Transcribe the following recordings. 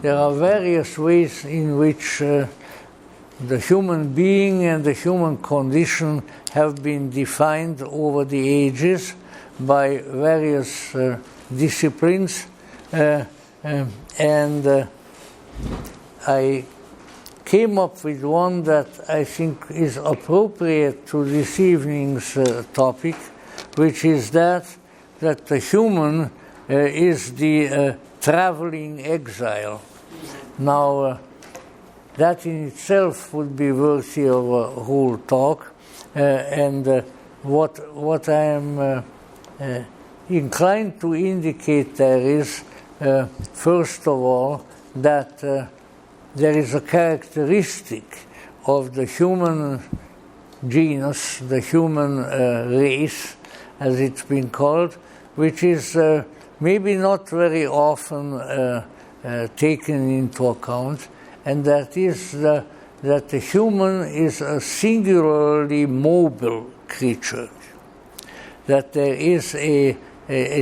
there are various ways in which the human being and the human condition have been defined over the ages by various disciplines, and I came up with one that I think is appropriate to this evening's topic, which is that the human is the traveling exile. Now, that in itself would be worthy of a whole talk, and what I am inclined to indicate there is, first of all, that there is a characteristic of the human genus, the human race, as it's been called, which is maybe not very often taken into account, and that is that the human is a singularly mobile creature, that there is a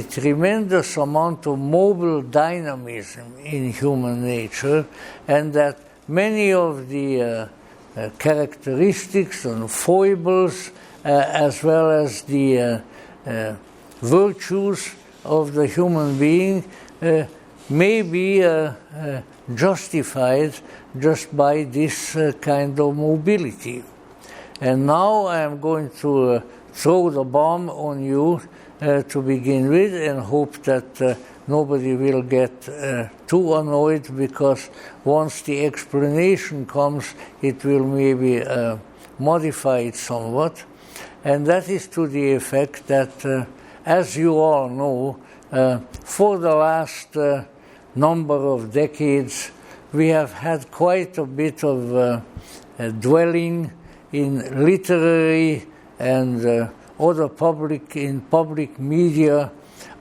tremendous amount of mobile dynamism in human nature, and that many of the characteristics and foibles, as well as the virtues of the human being, may be justified just by this kind of mobility. And now I am going to throw the bomb on you to begin with, and hope that nobody will get too annoyed, because once the explanation comes, it will maybe modify it somewhat. And that is to the effect that, as you all know, for the last number of decades, we have had quite a bit of dwelling in literary and other public media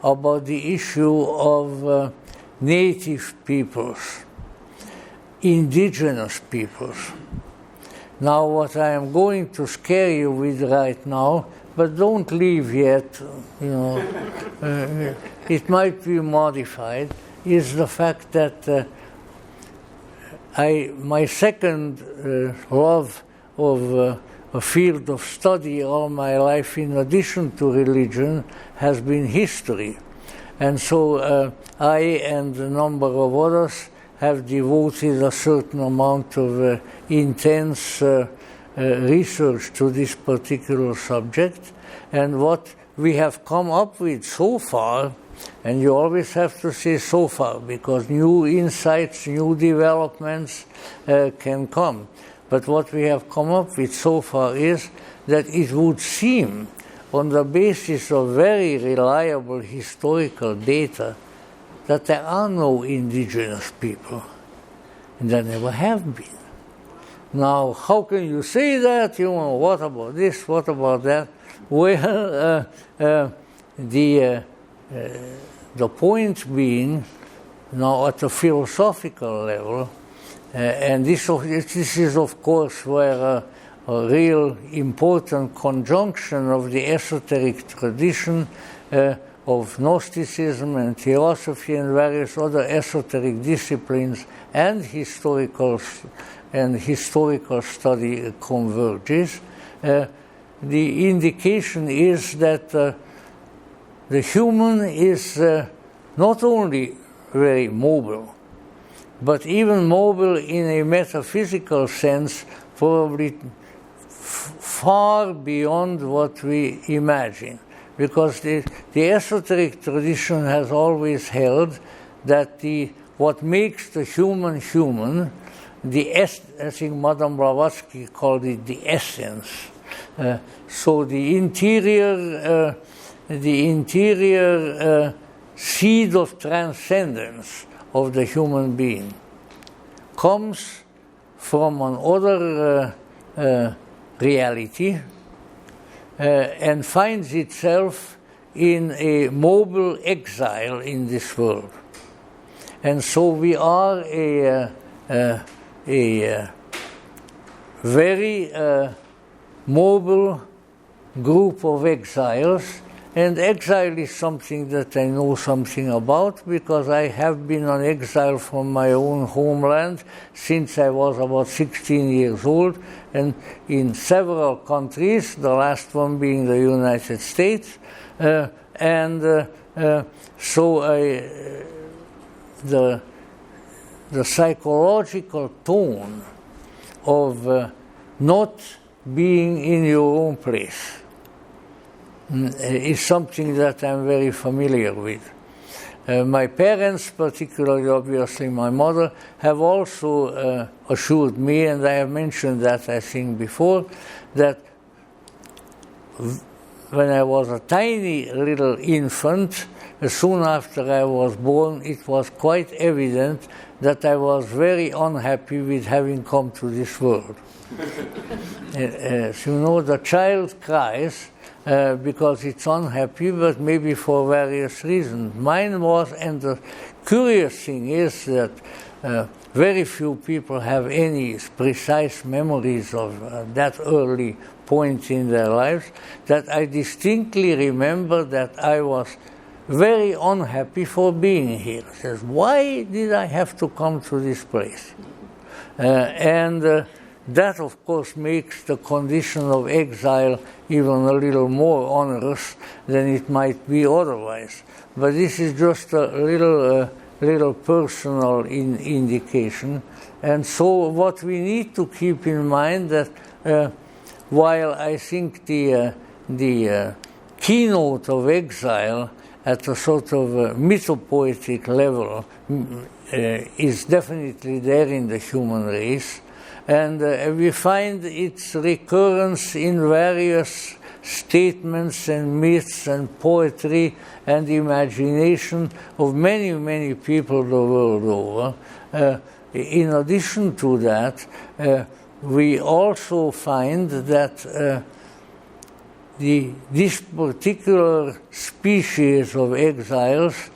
about the issue of native peoples, indigenous peoples. Now, what I am going to scare you with right now, but don't leave yet, it might be modified, is the fact that my second love of a field of study all my life, in addition to religion, has been history. And so I and a number of others have devoted a certain amount of intense research to this particular subject. And what we have come up with so far, and you always have to say so far, because new insights, new developments can come. But what we have come up with so far is that it would seem, on the basis of very reliable historical data, that there are no indigenous people, and there never have been. Now, how can you say that? What about this? What about that? Well, the point being, now at a philosophical level, and this is, of course, where a real important conjunction of the esoteric tradition of Gnosticism and theosophy and various other esoteric disciplines and historical study converges. The indication is that the human is not only very mobile, but even mobile in a metaphysical sense, probably far beyond what we imagine. Because the esoteric tradition has always held that what makes the human human, I think Madame Blavatsky called it the essence. So the interior seed of transcendence of the human being comes from another reality and finds itself in a mobile exile in this world. And so we are a very mobile group of exiles, And exile is something that I know something about because I have been on exile from my own homeland since I was about 16 years old, and in several countries, the last one being the United States. So the psychological tone of not being in your own place is something that I'm very familiar with. My parents, particularly obviously my mother, have also assured me, and I have mentioned that I think before, that when I was a tiny little infant, soon after I was born, it was quite evident that I was very unhappy with having come to this world. So, you know, the child cries because it's unhappy, but maybe for various reasons. Mine was, and the curious thing is that very few people have any precise memories of that early point in their lives, that I distinctly remember that I was very unhappy for being here. I says, why did I have to come to this place? That, of course, makes the condition of exile even a little more onerous than it might be otherwise. But this is just a little personal indication. And so what we need to keep in mind that while I think the keynote of exile at a sort of mythopoetic level is definitely there in the human race, and we find its recurrence in various statements and myths and poetry and imagination of many, many people the world over. In addition to that, we also find that this particular species of exiles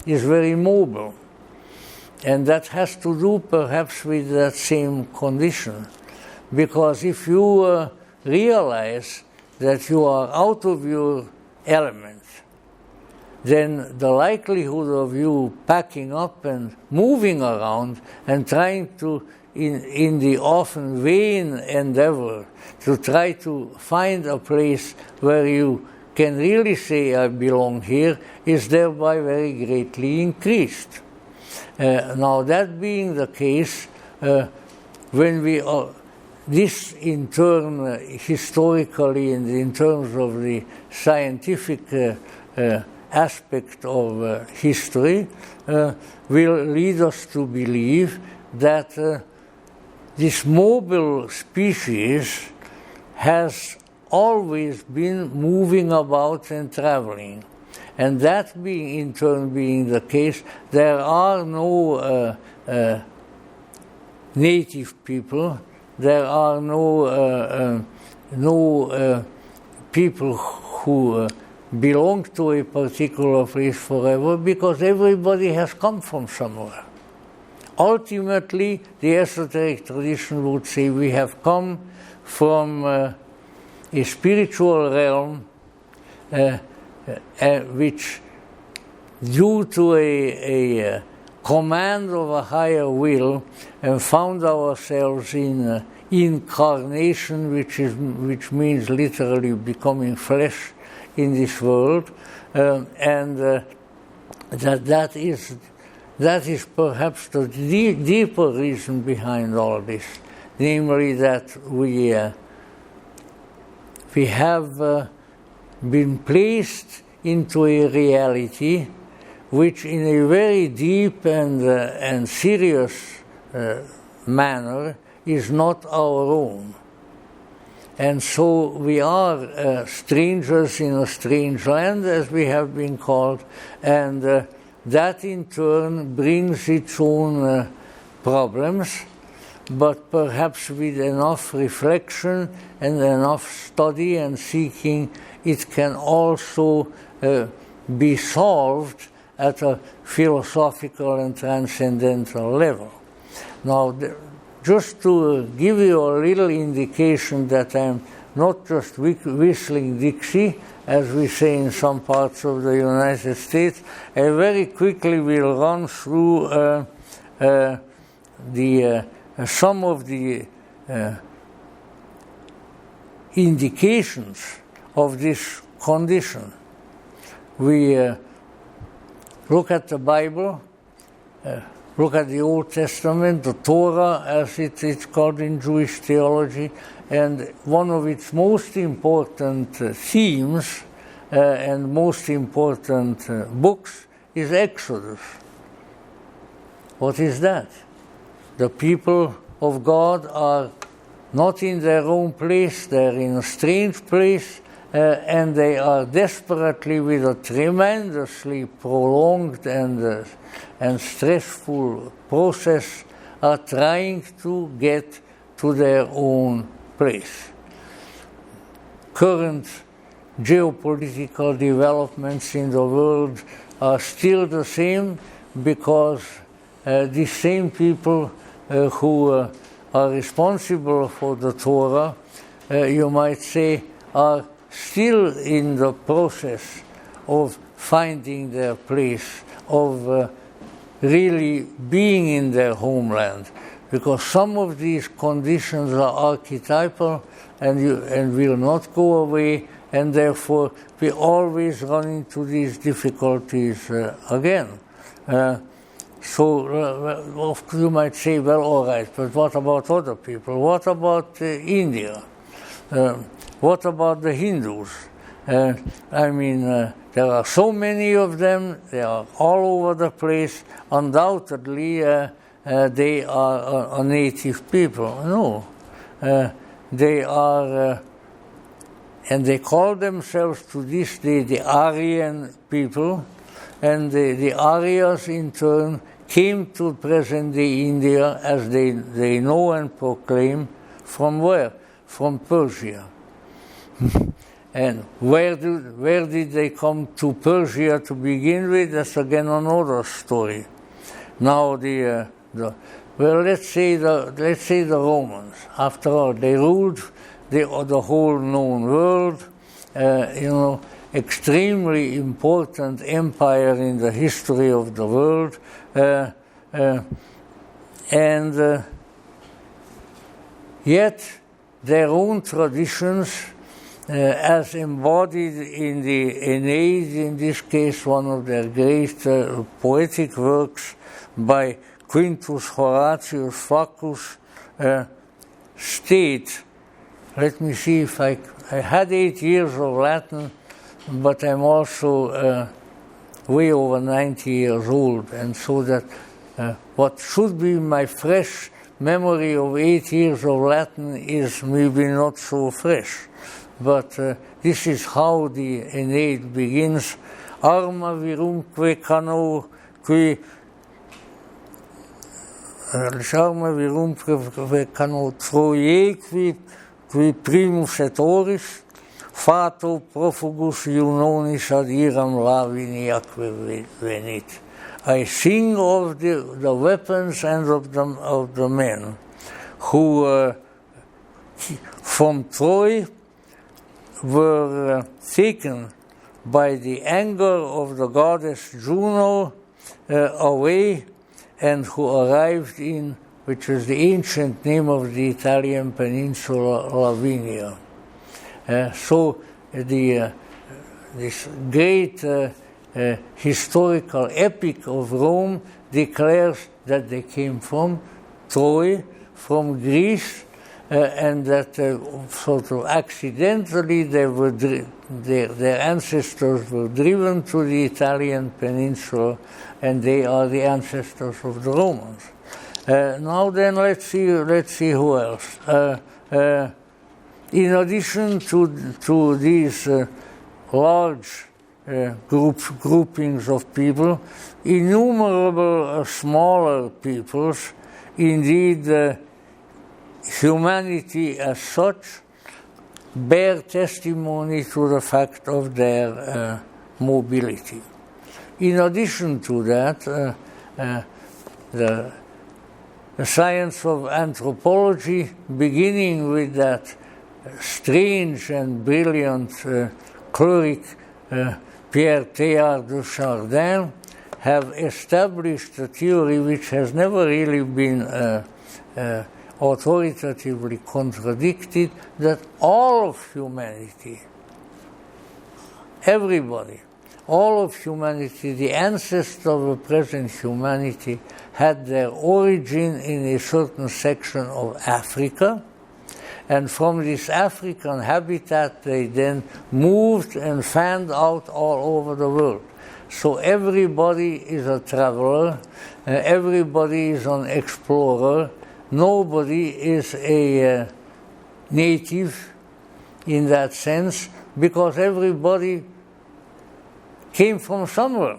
is very mobile. And that has to do perhaps with that same condition. Because if you realize that you are out of your element, then the likelihood of you packing up and moving around and trying to, in the often vain endeavor, to try to find a place where you can really say, I belong here, is thereby very greatly increased. Now, that being the case, when we this in turn, historically and in terms of the scientific aspect of history, will lead us to believe that this mobile species has always been moving about and traveling. And that being, in turn, being the case, there are no native people, there are no people who belong to a particular place forever, because everybody has come from somewhere. Ultimately, the esoteric tradition would say we have come from a spiritual realm which, due to a command of a higher will, found ourselves in incarnation, which means literally becoming flesh in this world, and that is perhaps the deeper reason behind all this, namely that we have been placed into a reality which in a very deep and serious manner is not our own. And so we are strangers in a strange land, as we have been called, and that in turn brings its own problems, but perhaps with enough reflection and enough study and seeking, it can also be solved at a philosophical and transcendental level. Now, just to give you a little indication that I'm not just whistling Dixie, as we say in some parts of the United States. I very quickly will run through some of the indications of this condition. We look at the Bible, look at the Old Testament, the Torah, as it's called in Jewish theology, and one of its most important themes and most important books is Exodus. What is that? The people of God are not in their own place, they're in a strange place, and they are desperately, with a tremendously prolonged and stressful process, are trying to get to their own place. Current geopolitical developments in the world are still the same because these same people who are responsible for the Torah, you might say, are still in the process of finding their place, of really being in their homeland, because some of these conditions are archetypal and will not go away, and therefore we always run into these difficulties again. So you might say, well, all right, but what about other people? What about India? What about the Hindus? I mean, there are so many of them, they are all over the place. Undoubtedly, they are a native people. No. They are, and they call themselves to this day the Aryan people, and the Aryas in turn came to present-day India, as they know and proclaim, from where? From Persia. And where did they come to Persia to begin with? That's again another story. Now let's say the Romans. After all, they ruled the whole known world. Extremely important empire in the history of the world, and yet their own traditions, as embodied in the Aeneid, in this case one of their great poetic works by Quintus Horatius Flaccus, state, let me see if I had 8 years of Latin, but I'm also way over 90 years old, and so that what should be my fresh memory of 8 years of Latin is maybe not so fresh. But this is how the Aeneid begins. Arma virumque cano qui Troie qui primus et oris fato profugus iunonis ad iram laviniaque venit. I sing of the weapons and of the men who from Troy were taken by the anger of the goddess Juno away, and who arrived in, which is the ancient name of the Italian peninsula, Lavinia. So this great historical epic of Rome declares that they came from Troy, from Greece, and that sort of accidentally their ancestors were driven to the Italian peninsula, and they are the ancestors of the Romans. Now then, let's see who else. In addition to these large groupings of people, innumerable smaller peoples, indeed humanity as such, bear testimony to the fact of their mobility. In addition to that, the science of anthropology, beginning with that strange and brilliant cleric Pierre Teilhard de Chardin have established a theory which has never really been authoritatively contradicted, that all of humanity, everybody, all of humanity, the ancestors of the present humanity, had their origin in a certain section of Africa, and from this African habitat they then moved and fanned out all over the world. So everybody is a traveler, everybody is an explorer, nobody is a native in that sense, because everybody came from somewhere.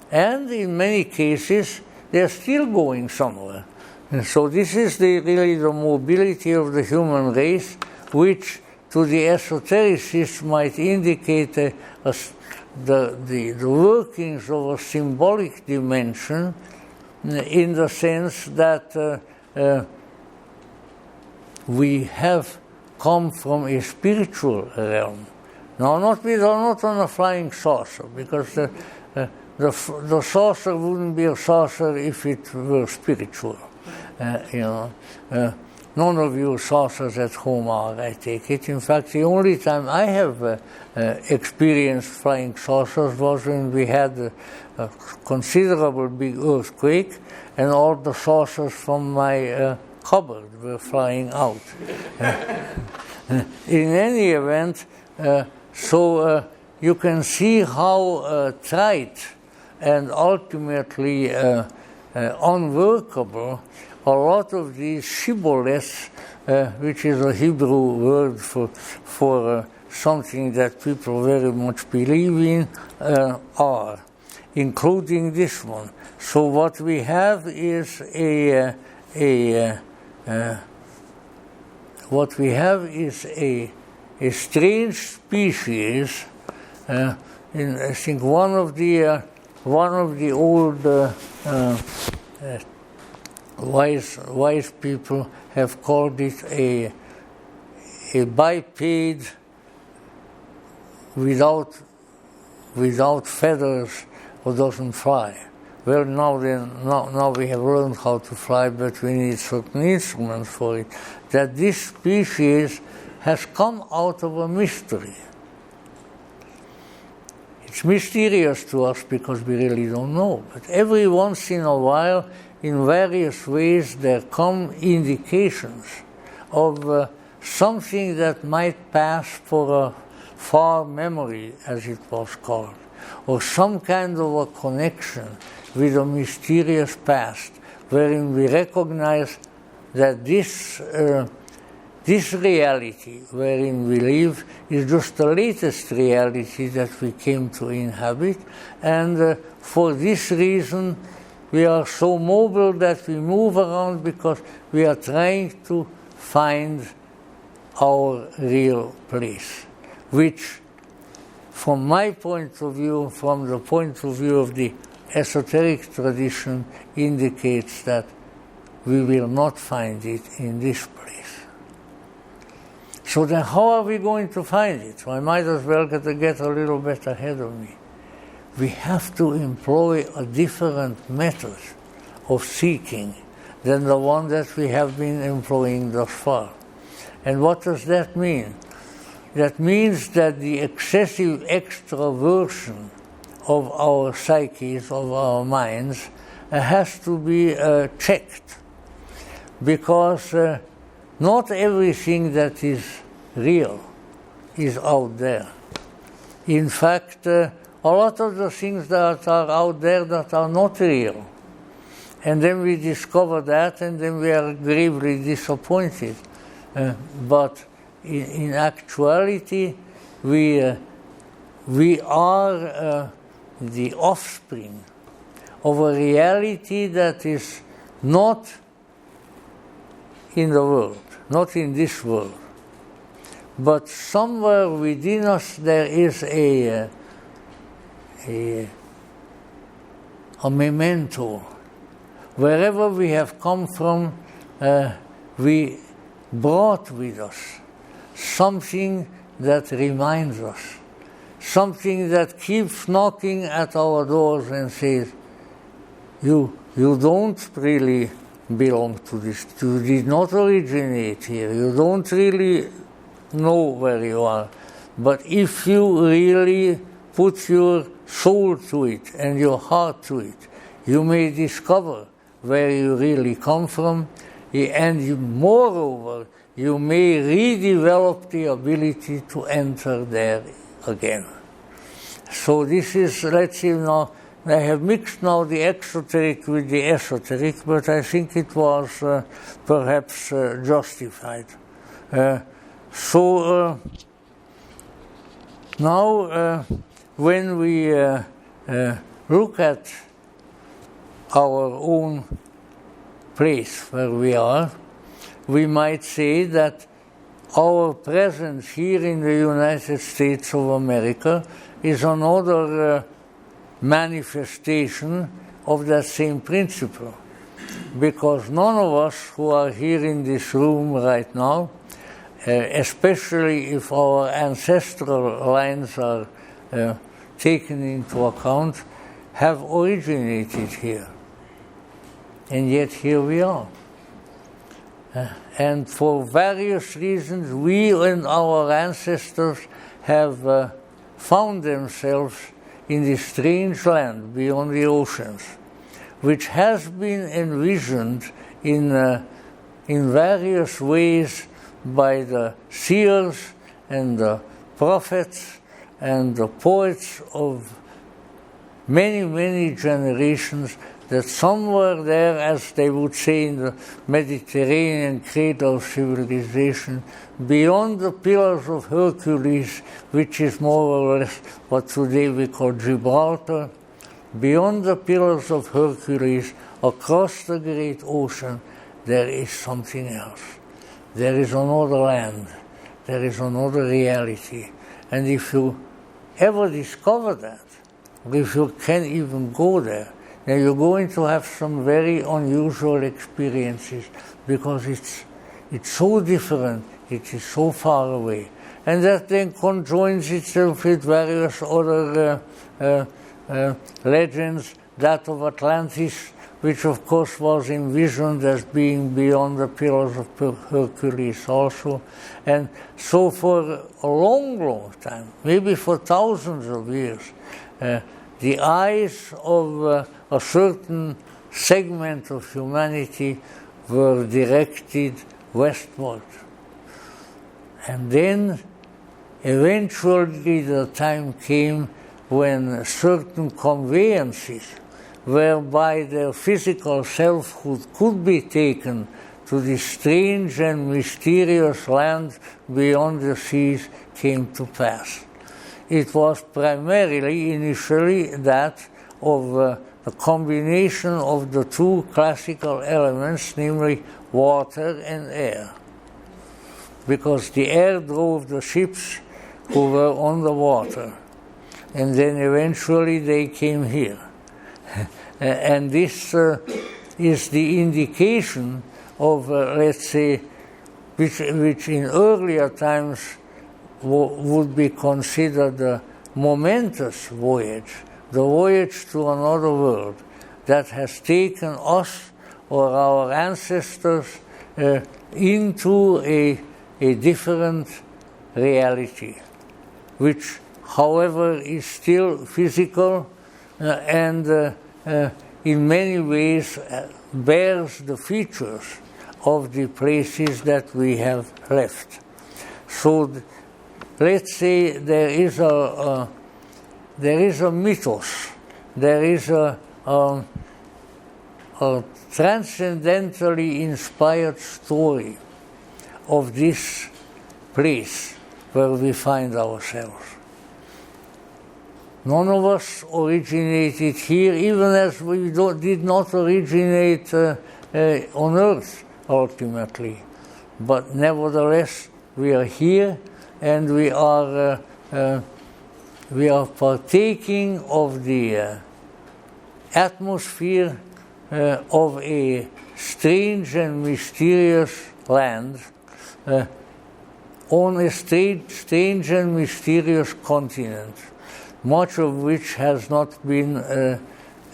And in many cases, they're still going somewhere. And so this is really the mobility of the human race, which to the esotericists might indicate the workings of a symbolic dimension, in the sense that we have come from a spiritual realm. Now, we are not on a flying saucer, because the saucer wouldn't be a saucer if it were spiritual. None of you saucers at home are, I take it. In fact, the only time I have experienced flying saucers was when we had a considerable big earthquake, and all the saucers from my cupboard were flying out. In any event, so you can see how trite and ultimately unworkable a lot of these shibboleths, which is a Hebrew word for something that people very much believe in, are, including this one. So what we have is a strange species. I think one of the old wise people have called it a biped without feathers, or doesn't fly. Well, now we have learned how to fly, but we need certain instruments for it. That this species has come out of a mystery. It's mysterious to us because we really don't know. But every once in a while, in various ways, there come indications of something that might pass for a far memory, as it was called, or some kind of a connection with a mysterious past, wherein we recognize that this reality wherein we live is just the latest reality that we came to inhabit, and for this reason we are so mobile that we move around, because we are trying to find our real place, which, from my point of view, from the point of view of the esoteric tradition, indicates that we will not find it in this place. So then how are we going to find it? So I might as well get a little bit ahead of me. We have to employ a different method of seeking than the one that we have been employing thus far. And what does that mean? That means that the excessive extraversion of our psyches, of our minds, has to be checked. Because not everything that is real is out there. In fact, a lot of the things that are out there that are not real. And then we discover that, and then we are gravely disappointed. But in actuality, we are the offspring of a reality that is not in the world, not in this world. But somewhere within us there is a memento. Wherever we have come from, we brought with us something that reminds us, something that keeps knocking at our doors and says, you don't really belong to this, you did not originate here, you don't really know where you are. But if you really put your soul to it and your heart to it, you may discover where you really come from, and moreover, you may redevelop the ability to enter there again. So this is, let's see now, I have mixed now the exoteric with the esoteric, but I think it was perhaps justified. Now, when we look at our own place where we are, we might say that our presence here in the United States of America is another manifestation of that same principle. Because none of us who are here in this room right now, especially if our ancestral lines are taken into account, have originated here. And yet here we are. And for various reasons, we and our ancestors have found themselves in this strange land beyond the oceans, which has been envisioned in various ways by the seers and the prophets and the poets of many, many generations, that somewhere there, as they would say in the Mediterranean cradle of civilization, beyond the Pillars of Hercules, which is more or less what today we call Gibraltar, beyond the Pillars of Hercules, across the great ocean, there is something else. There is another land. There is another reality. And if you ever discover that, or if you can even go there, then you're going to have some very unusual experiences, because it's so different, it is so far away. And that then conjoins itself with various other legends, that of Atlantis, which of course was envisioned as being beyond the Pillars of Hercules also. And so for a long, long time, maybe for thousands of years, the eyes of a certain segment of humanity were directed westward. And then eventually the time came when certain conveyances whereby their physical selfhood could be taken to this strange and mysterious land beyond the seas came to pass. It was primarily, initially, that of the combination of the two classical elements, namely water and air. Because the air drove the ships who were on the water. And then eventually they came here. And this is the indication of, let's say, which in earlier times would be considered a momentous voyage, the voyage to another world that has taken us or our ancestors into a different reality, which, however, is still physical and in many ways bears the features of the places that we have left. So let's say there is a mythos, there is a transcendentally inspired story of this place where we find ourselves. None of us originated here, even as we did not originate on Earth, ultimately. But nevertheless, we are here, and we are partaking of the atmosphere of a strange and mysterious land, on a strange and mysterious continent, much of which has not been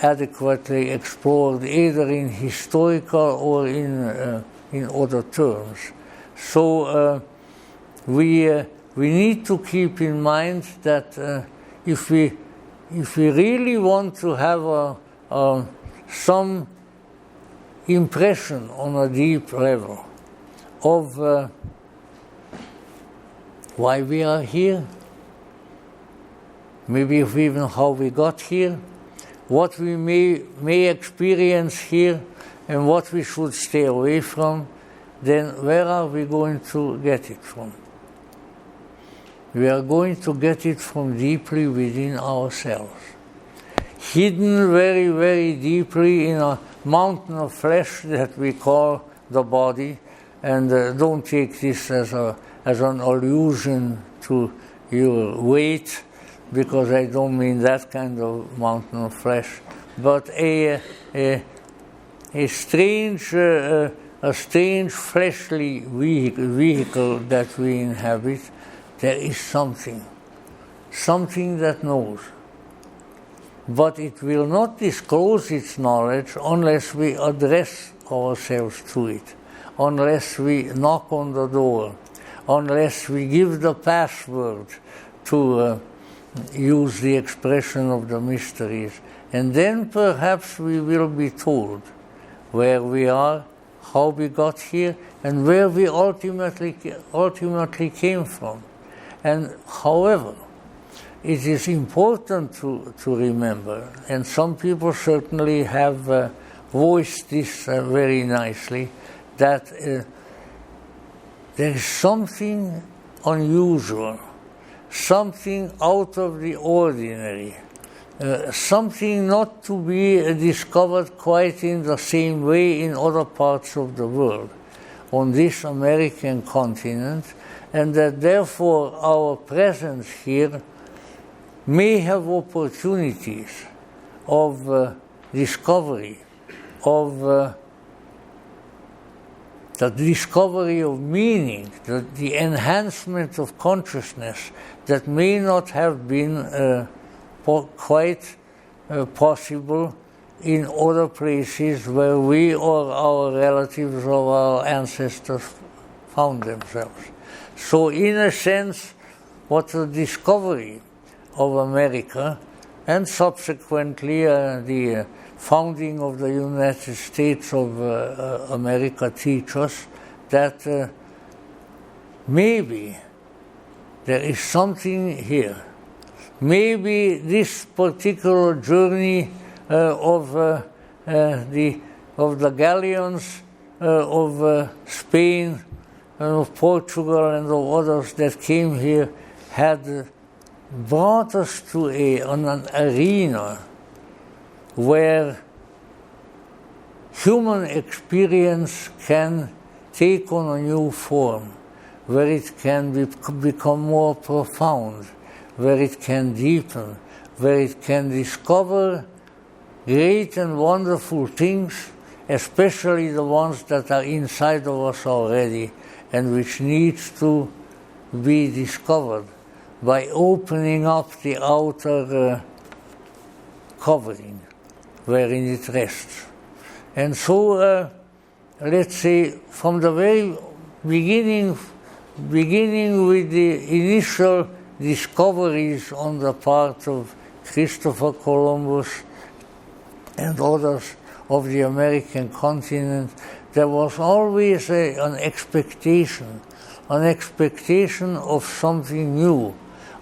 adequately explored either in historical or in other terms. So we need to keep in mind that if we really want to have some impression on a deep level of why we are here, maybe even how we got here, what we may experience here, and what we should stay away from, then where are we going to get it from? We are going to get it from deeply within ourselves, hidden very, very deeply in a mountain of flesh that we call the body. And don't take this as an allusion to your weight, because I don't mean that kind of mountain of flesh, but a strange fleshly vehicle that we inhabit. There is something that knows. But it will not disclose its knowledge unless we address ourselves to it, unless we knock on the door, unless we give the password, to use the expression of the mysteries. And then perhaps we will be told where we are, how we got here, and where we ultimately came from. And however, it is important to remember, and some people certainly have voiced this very nicely, that there is something unusual, something out of the ordinary, something not to be discovered quite in the same way in other parts of the world, on this American continent, and that therefore our presence here may have opportunities of discovery, of the discovery of meaning, the enhancement of consciousness that may not have been quite possible in other places where we or our relatives or our ancestors found themselves. So in a sense, what the discovery of America and subsequently the founding of the United States of America teach us that maybe there is something here. Maybe this particular journey of the galleons of Spain and of Portugal and of others that came here had brought us to an arena where human experience can take on a new form, where it can become more profound, where it can deepen, where it can discover great and wonderful things, especially the ones that are inside of us already and which needs to be discovered by opening up the outer covering wherein it rests. And so, let's say, from the very beginning with the initial discoveries on the part of Christopher Columbus and others of the American continent, there was always an expectation of something new,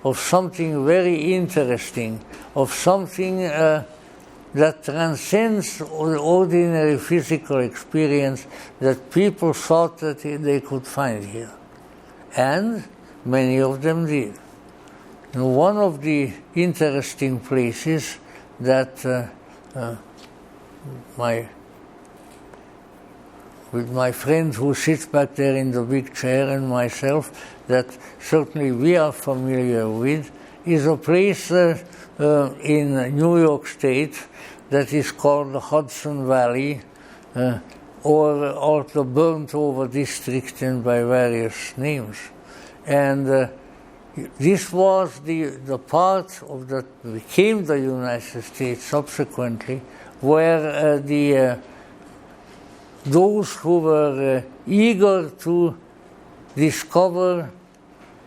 of something very interesting, of something that transcends the ordinary physical experience that people thought that they could find here. And many of them did. And one of the interesting places that with my friend who sits back there in the big chair and myself, that certainly we are familiar with, is a place in New York State that is called the Hudson Valley, or the burnt over district, and by various names. And this was the part of that became the United States subsequently, where those who were eager to discover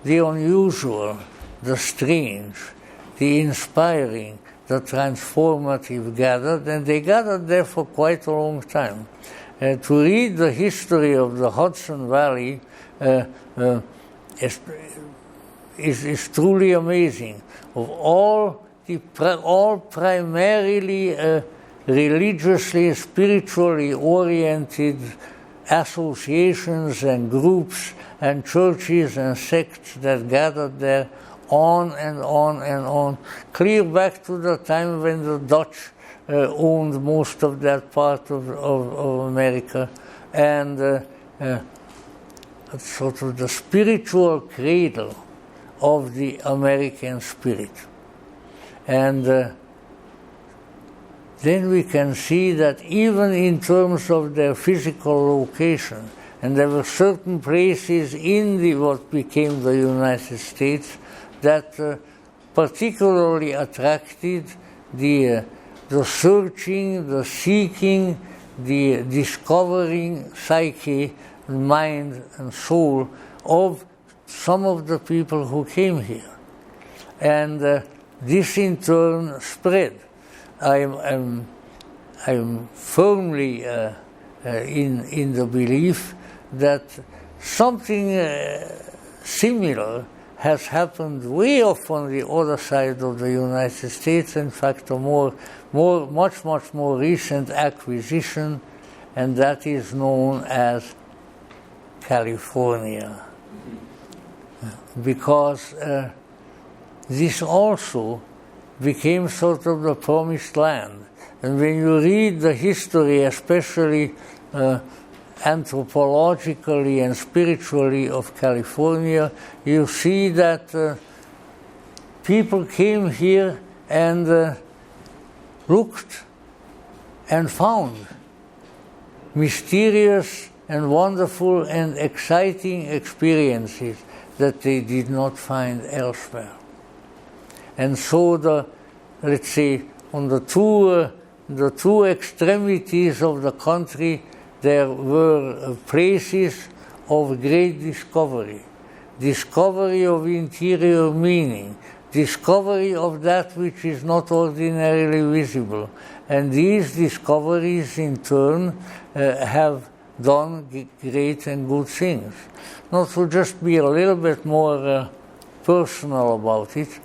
the unusual, the strange, the inspiring, the transformative gathered, and they gathered there for quite a long time. To read the history of the Hudson Valley is truly amazing. Of all primarily religiously, spiritually oriented associations and groups and churches and sects that gathered there, on and on and on, clear back to the time when the Dutch owned most of that part of America, and sort of the spiritual cradle of the American spirit. And then we can see that even in terms of their physical location, and there were certain places in what became the United States that particularly attracted the searching, the seeking, the discovering psyche, mind and soul of some of the people who came here. And this in turn spread. I'm firmly in the belief that something similar has happened way off on the other side of the United States. In fact, a much more recent acquisition, and that is known as California. Because this also became sort of the promised land. And when you read the history, especially anthropologically and spiritually of California, you see that people came here and looked and found mysterious and wonderful and exciting experiences that they did not find elsewhere. And so let's say, on the two extremities of the country, there were places of great discovery of interior meaning, discovery of that which is not ordinarily visible. And these discoveries, in turn, have done great and good things. Now, to just be a little bit more personal about it,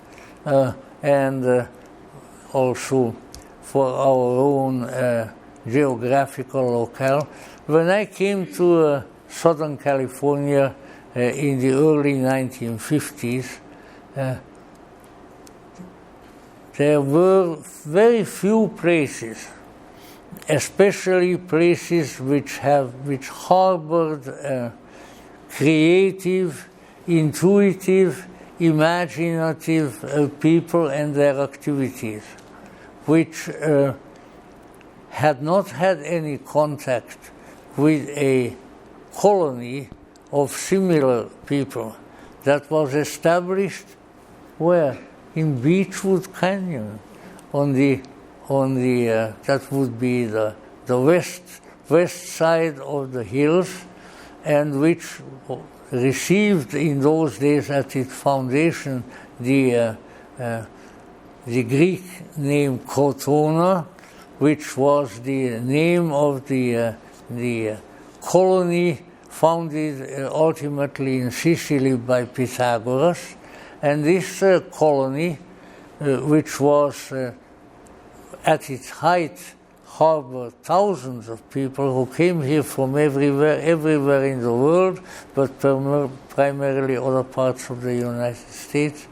and also for our own geographical locale. When I came to Southern California in the early 1950s, there were very few places, especially places which harbored creative, intuitive, imaginative people and their activities, which had not had any contact with a colony of similar people that was established where? In Beechwood Canyon, on the that would be the west side of the hills, and which received in those days at its foundation the Greek name Crotona, which was the name of the colony founded ultimately in Sicily by Pythagoras. And this colony, which was at its height, harbored thousands of people who came here from everywhere in the world, but primarily other parts of the United States.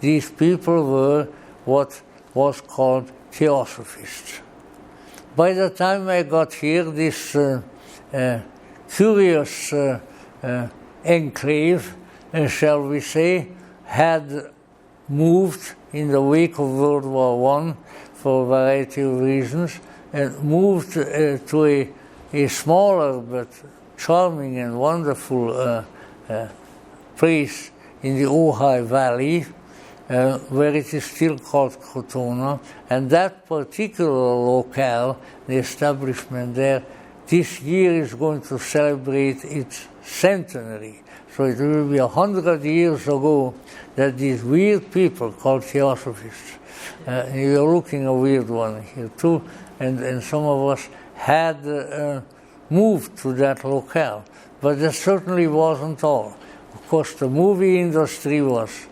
These people were what was called theosophists. By the time I got here, this curious enclave, shall we say, had moved in the wake of World War I for a variety of reasons, and moved to a smaller but charming and wonderful place in the Ojai Valley, where it is still called Crotona, and that particular locale, the establishment there, this year is going to celebrate its centenary. So it will be 100 years ago that these weird people called Theosophists, you're looking a weird one here too, and some of us had moved to that locale. But that certainly wasn't all. Of course, the movie industry was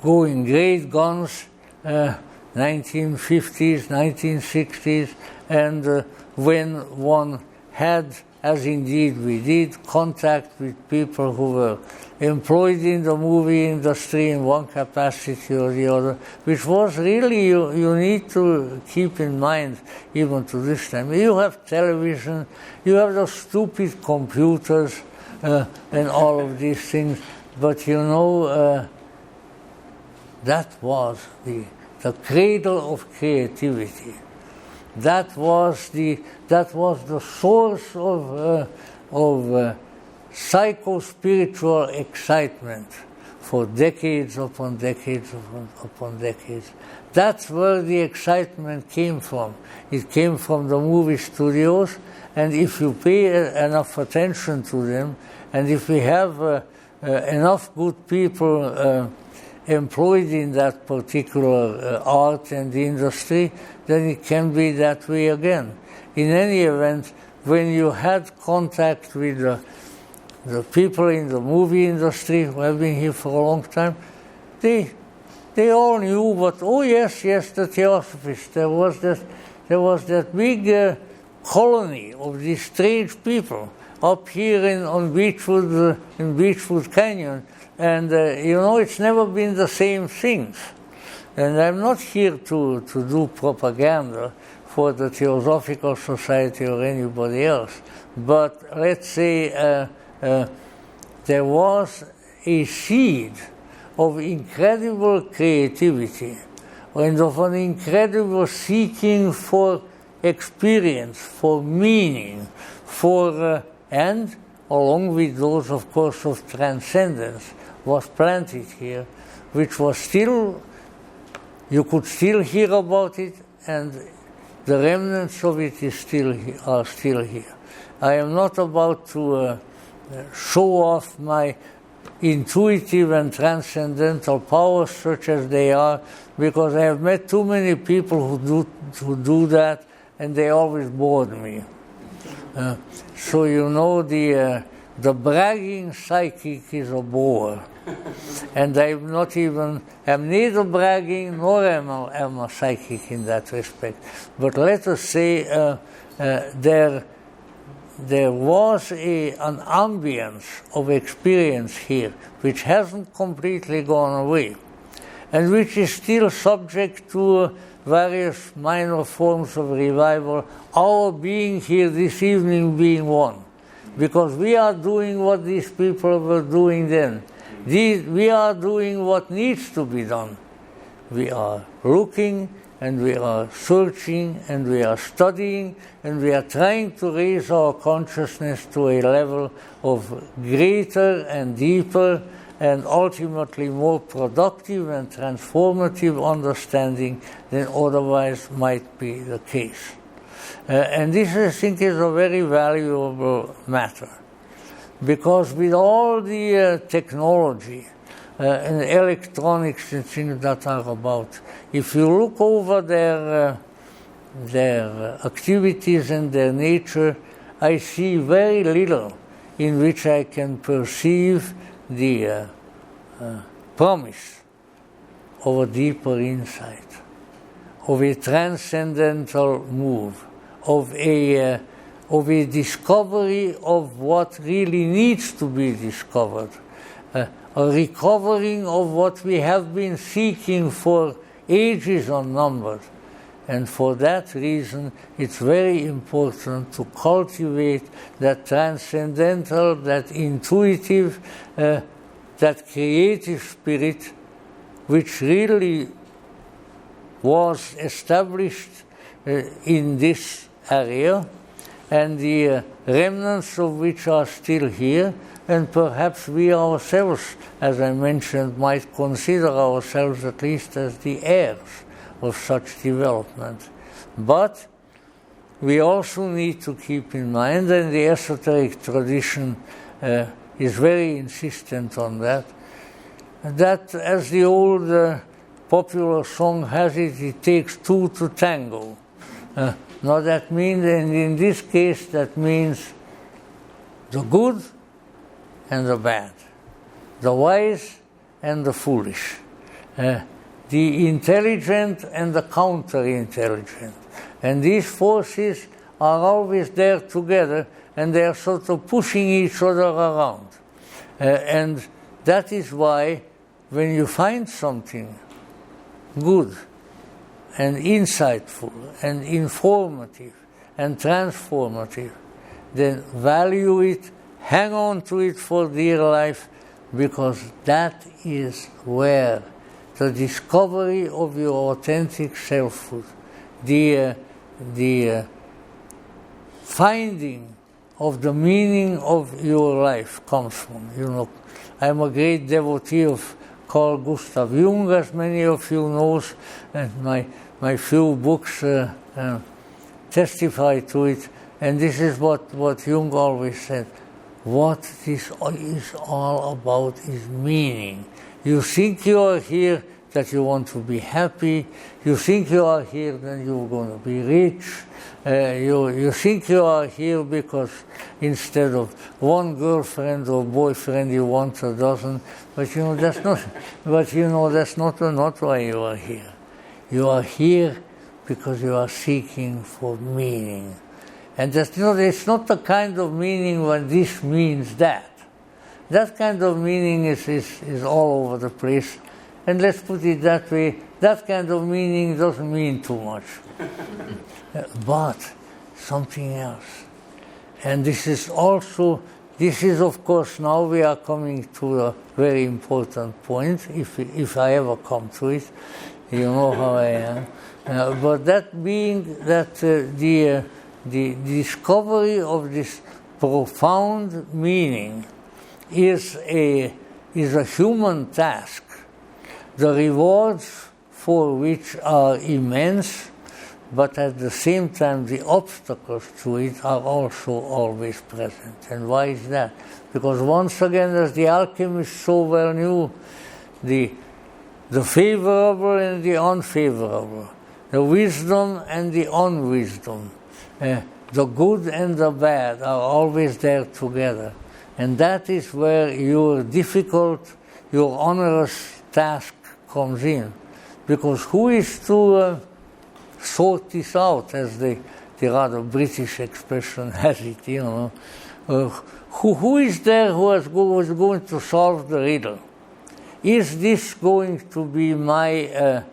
going great guns, 1950s, 1960s, and when one had, as indeed we did, contact with people who were employed in the movie industry in one capacity or the other, which was really, you need to keep in mind even to this time. You have television, you have the stupid computers and all of these things, but you know, that was the cradle of creativity. That was the source of psycho-spiritual excitement for decades upon decades upon decades. That's where the excitement came from. It came from the movie studios, and if you pay enough attention to them, and if we have enough good people employed in that particular art and industry, then it can be that way again. In any event, when you had contact with the people in the movie industry who have been here for a long time, they all knew, but oh yes, the Theosophists. There was that big colony of these strange people up here in Beechwood Canyon. And, you know, it's never been the same things. And I'm not here to do propaganda for the Theosophical Society or anybody else. But let's say there was a seed of incredible creativity and of an incredible seeking for experience, for meaning, and along with those, of course, of transcendence, was planted here, which was still, you could still hear about it, and the remnants of it are still here. I am not about to show off my intuitive and transcendental powers such as they are, because I have met too many people who do that, and they always bored me. So you know, the bragging psychic is a bore. And I'm neither bragging nor am a psychic in that respect. But let us say there was an ambience of experience here which hasn't completely gone away, and which is still subject to various minor forms of revival, our being here this evening being one. Because we are doing what these people were doing then. We are doing what needs to be done. We are looking, and we are searching, and we are studying, and we are trying to raise our consciousness to a level of greater and deeper and ultimately more productive and transformative understanding than otherwise might be the case. And this, I think, is a very valuable matter, because with all the technology and electronics and things that are about, if you look over their activities and their nature, I see very little in which I can perceive the promise of a deeper insight, of a transcendental move, of a discovery of what really needs to be discovered, a recovering of what we have been seeking for ages unnumbered. And for that reason, it's very important to cultivate that transcendental, that intuitive, that creative spirit, which really was established in this area, and the remnants of which are still here, and perhaps we ourselves, as I mentioned, might consider ourselves at least as the heirs of such development. But we also need to keep in mind, and the esoteric tradition is very insistent on that, that as the old popular song has it, it takes two to tango. Now that means, and in this case, that means the good and the bad, the wise and the foolish, the intelligent and the counterintelligent. And these forces are always there together, and they are sort of pushing each other around. And that is why when you find something good and insightful and informative and transformative, then value it, hang on to it for dear life, because that is where the discovery of your authentic selfhood, the finding of the meaning of your life comes from. You know, I'm a great devotee of Carl Gustav Jung, as many of you know, and my few books testify to it. And this is what Jung always said. What this is all about is meaning. You think you are here that you want to be happy. You think you are here that you're going to be rich. You think you are here because instead of one girlfriend or boyfriend you want a dozen. But you know that's not. But you know that's not why you are here. You are here because you are seeking for meaning. And that's it's not the kind of meaning when this means that. That kind of meaning is all over the place. And let's put it that way, that kind of meaning doesn't mean too much. But something else. And this is of course, now we are coming to a very important point, if I ever come to it. You know how I am. But that being that the discovery of this profound meaning is a human task, the rewards for which are immense, but at the same time the obstacles to it are also always present. And why is that? Because once again, as the alchemist so well knew, the favorable and the unfavorable, the wisdom and the unwisdom, the good and the bad are always there together. And that is where your difficult, your onerous task comes in. Because who is to sort this out, as the rather British expression has it, you know? Who is there who is going to solve the riddle? Is this going to be my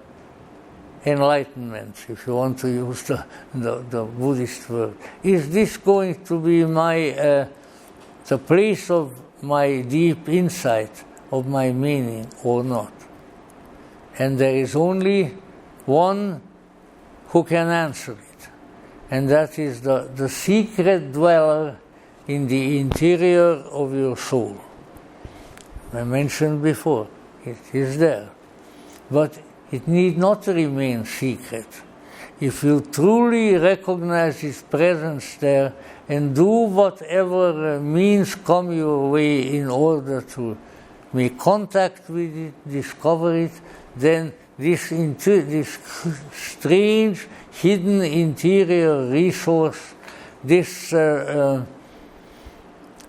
enlightenment, if you want to use the Buddhist word? Is this going to be my the place of my deep insight, of my meaning, or not? And there is only one who can answer it, and that is the secret dweller in the interior of your soul. I mentioned before, it is there. But it need not remain secret. If you truly recognize its presence there and do whatever means come your way in order to make contact with it, discover it, then this strange, hidden interior resource, this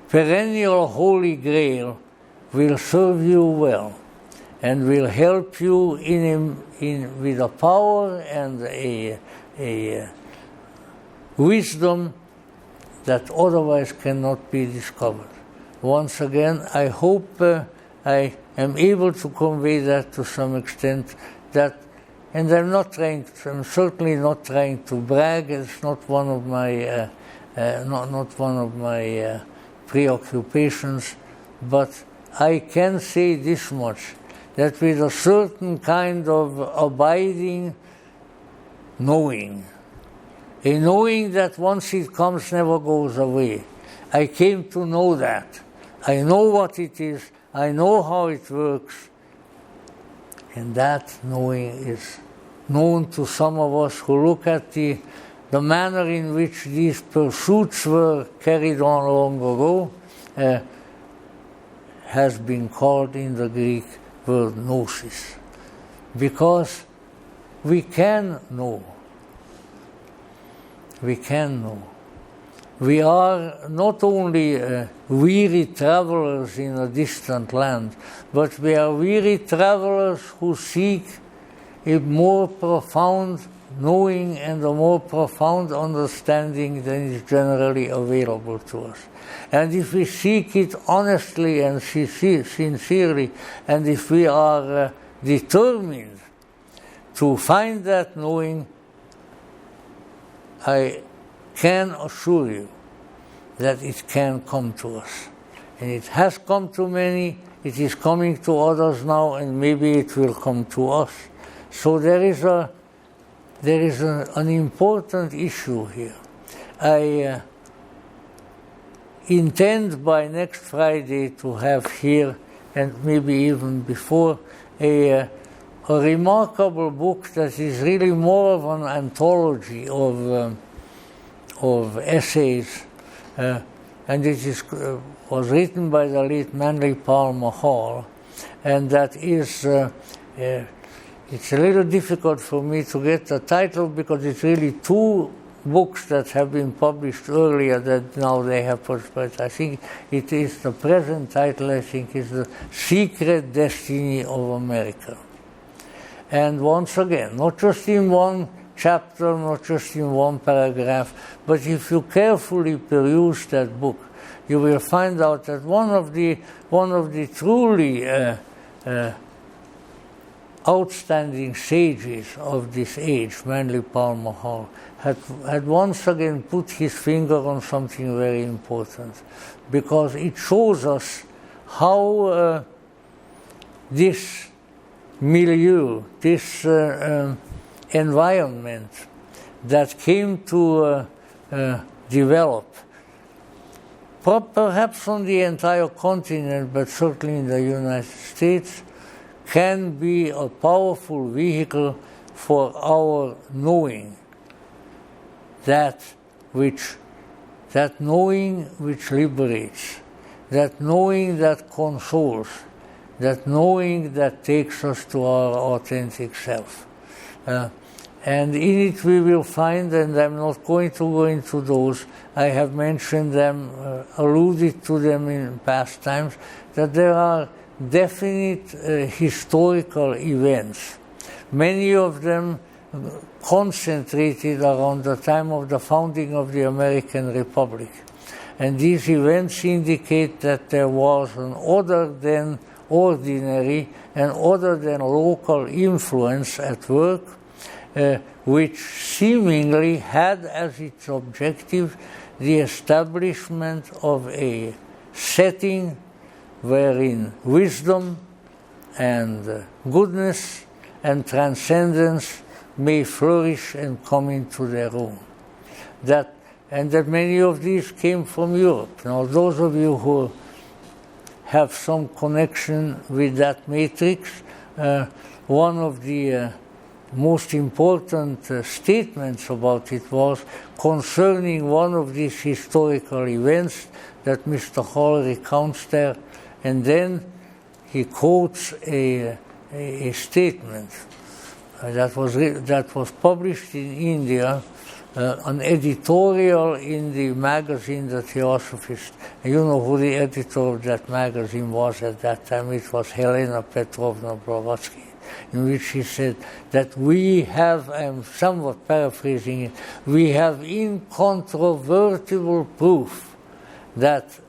perennial holy grail will serve you well and will help you with a power and a wisdom that otherwise cannot be discovered. Once again, I hope I am able to convey that to some extent, and I'm certainly not trying to brag. It's not one of my preoccupations, but I can say this much, that with a certain kind of abiding knowing, a knowing that once it comes never goes away. I came to know that I know what it is, I know how it works, and that knowing is known to some of us who look at the manner in which these pursuits were carried on long ago, has been called in the Greek word gnosis. Because we can know. We can know. We are not only weary travelers in a distant land, but we are weary travelers who seek a more profound knowing and a more profound understanding than is generally available to us. And if we seek it honestly and sincerely, and if we are determined to find that knowing, I can assure you that it can come to us. And it has come to many, it is coming to others now, and maybe it will come to us. So there is an important issue here. I intend by next Friday to have here, and maybe even before, a remarkable book that is really more of an anthology of essays, and it was written by the late Manly Palmer Hall, and that is. It's a little difficult for me to get the title because it's really two books that have been published earlier that now they have published. But I think it is the present title, I think, is The Secret Destiny of America. And once again, not just in one chapter, not just in one paragraph, but if you carefully peruse that book, you will find out that one of the truly outstanding sages of this age, Manly Palmer Hall, had once again put his finger on something very important, because it shows us how this milieu, this environment that came to develop, perhaps on the entire continent, but certainly in the United States, can be a powerful vehicle for our knowing that knowing which liberates, that knowing that consoles, that knowing that takes us to our authentic self. And in it we will find, and I'm not going to go into those, I have mentioned them, alluded to them in past times, that there are definite historical events, many of them concentrated around the time of the founding of the American Republic. And these events indicate that there was an other than ordinary and other than local influence at work, which seemingly had as its objective the establishment of a setting wherein wisdom and goodness and transcendence may flourish and come into their own. And that many of these came from Europe. Now, those of you who have some connection with that matrix, one of the most important statements about it was concerning one of these historical events that Mr. Hoeller recounts there, and then he quotes a statement that was published in India, an editorial in the magazine The Theosophist. You know who the editor of that magazine was at that time. It was Helena Petrovna Blavatsky, in which he said that we have, I'm somewhat paraphrasing it, we have incontrovertible proof that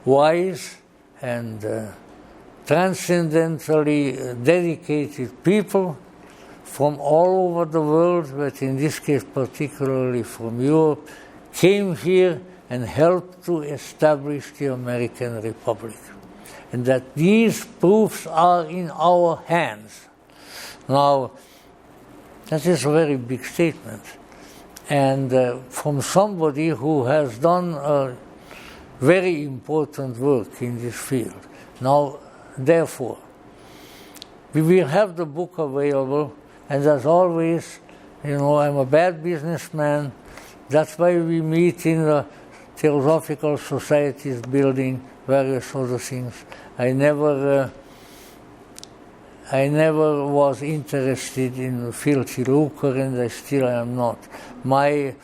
wise and transcendently dedicated people from all over the world, but in this case particularly from Europe, came here and helped to establish the American Republic. And that these proofs are in our hands. Now, that is a very big statement. And from somebody who has done very important work in this field. Now, therefore, we will have the book available, and as always, I'm a bad businessman. That's why we meet in the Theosophical Society's building, various other things. I never was interested in filthy lucre, and I still am not. My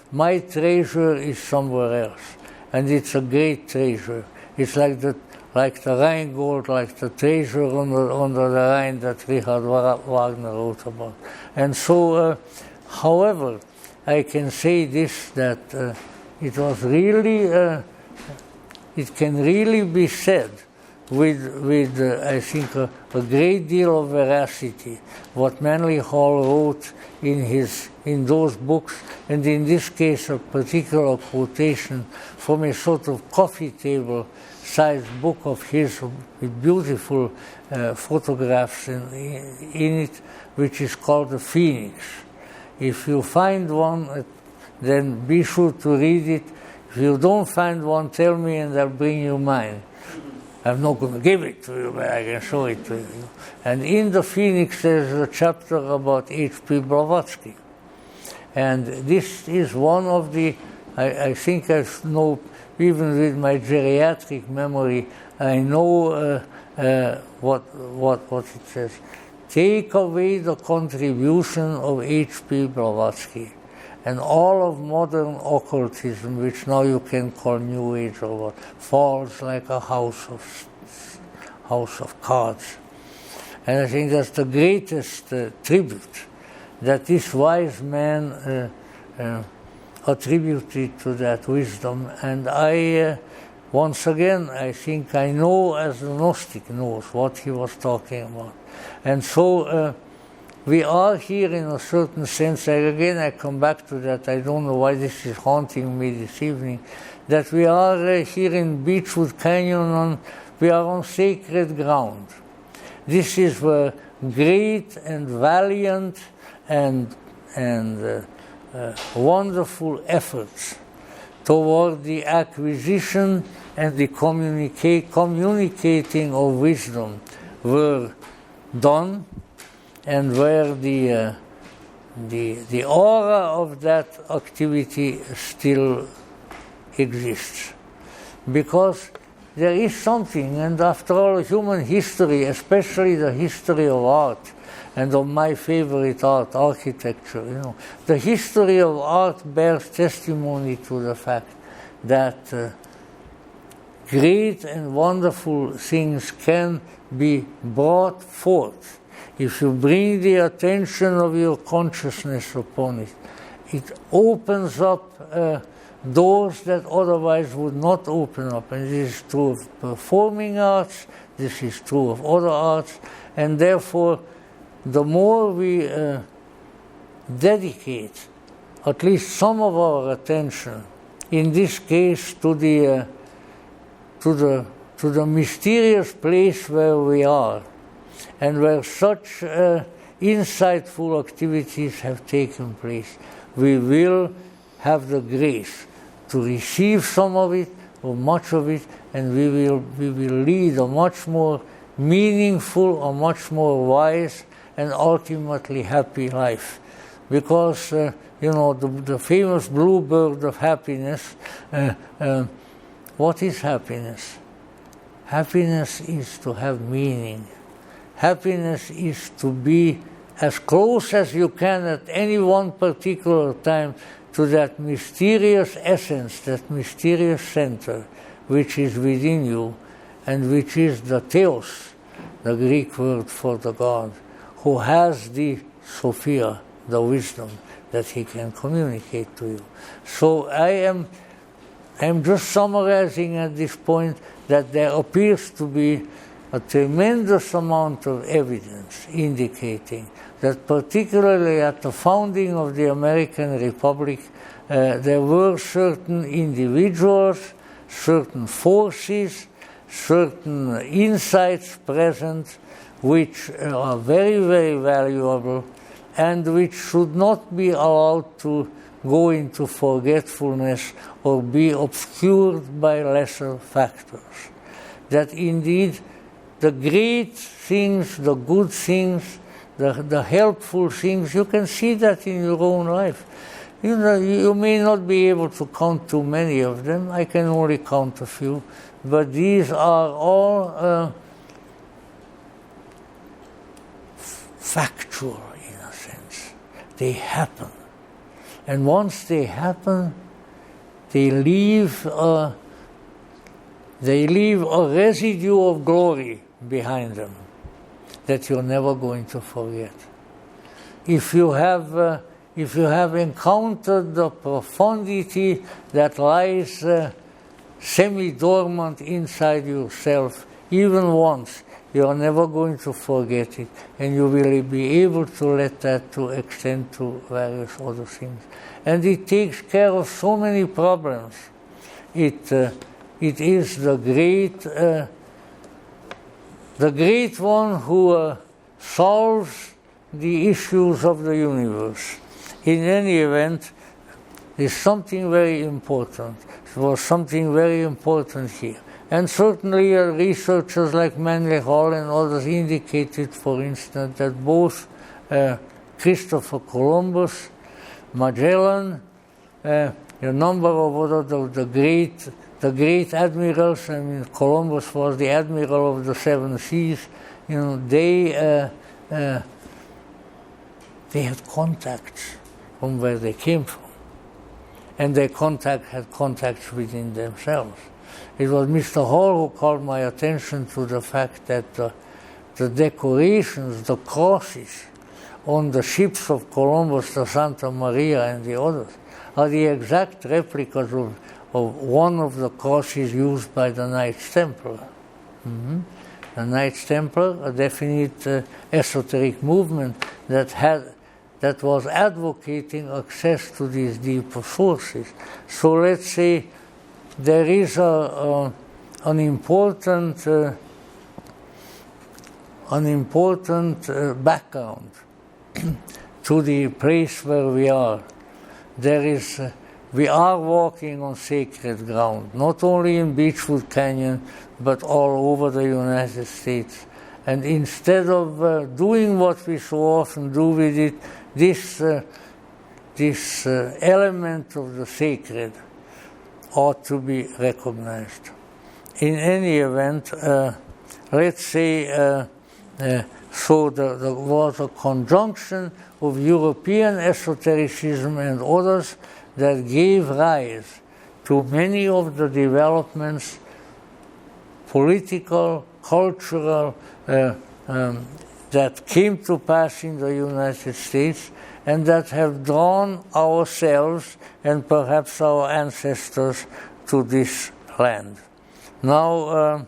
treasure is somewhere else, and it's a great treasure. It's like the Rheingold, like the treasure under the Rhine that Richard Wagner wrote about. And so, however, I can say this, that it was really, it can really be said with I think, a great deal of veracity what Manly Hall wrote in those books, and in this case a particular quotation from a sort of coffee table sized book of his with beautiful photographs in it, which is called The Phoenix. If you find one, then be sure to read it. If you don't find one, tell me and I'll bring you mine. I'm not going to give it to you, but I can show it to you. And in The Phoenix, there's a chapter about H.P. Blavatsky. And this is one of the, I think I know, even with my geriatric memory, I know what it says. Take away the contribution of H.P. Blavatsky and all of modern occultism, which now you can call New Age or what, falls like a house of cards. And I think that's the greatest tribute that this wise man attributed to that wisdom. And I, once again, I think I know, as the Gnostic knows, what he was talking about. And so we are here in a certain sense, again I come back to that, I don't know why this is haunting me this evening, that we are here in Beechwood Canyon, we are on sacred ground. This is where great and valiant and wonderful efforts toward the acquisition and the communicating of wisdom were done, and where the aura of that activity still exists. Because there is something, and after all, human history, especially the history of art, and of my favorite art, architecture, the history of art bears testimony to the fact that great and wonderful things can be brought forth if you bring the attention of your consciousness upon it. It opens up doors that otherwise would not open up. And this is true of performing arts, this is true of other arts, and therefore the more we dedicate at least some of our attention, in this case to the mysterious place where we are, and where such insightful activities have taken place, we will have the grace to receive some of it or much of it, and we will lead a much more meaningful, a much more wise, and ultimately happy life. Because, the famous bluebird of happiness, what is happiness? Happiness is to have meaning. Happiness is to be as close as you can at any one particular time to that mysterious essence, that mysterious center, which is within you, and which is the Theos, the Greek word for the God, who has the Sophia, the wisdom that he can communicate to you. So I'm just summarizing at this point that there appears to be a tremendous amount of evidence indicating that particularly at the founding of the American Republic, there were certain individuals, certain forces, certain insights present which are very, very valuable and which should not be allowed to go into forgetfulness or be obscured by lesser factors. That indeed the great things, the good things, the helpful things, you can see that in your own life. You know, you may not be able to count too many of them. I can only count a few. But these are all factual, in a sense. They happen. And once they happen, they leave a residue of glory behind them that you're never going to forget. If you have encountered the profundity that lies semi-dormant inside yourself, even once, you are never going to forget it, and you will be able to let that to extend to various other things. And it takes care of so many problems. It is the great one who solves the issues of the universe. In any event, there's something very important. There was something very important here. And certainly researchers like Hoeller and others indicated, for instance, that both Christopher Columbus, Magellan, a number of other the great admirals. I mean, Columbus was the admiral of the seven seas. You know, they had contacts from where they came from, and they had contacts within themselves. It was Mr. Hall who called my attention to the fact that the decorations, the crosses on the ships of Columbus, the Santa Maria and the others, are the exact replicas of one of the crosses used by the Knights Templar. Mm-hmm. The Knights Templar, a definite esoteric movement that was advocating access to these deeper sources. So let's say there is an important background to the place where we are. We are walking on sacred ground, not only in Beechwood Canyon, but all over the United States. And instead of doing what we so often do with it, this element of the sacred ought to be recognized. In any event, let's say, so there was a conjunction of European esotericism and others that gave rise to many of the developments, political, cultural, that came to pass in the United States, and that have drawn ourselves and perhaps our ancestors to this land. Now,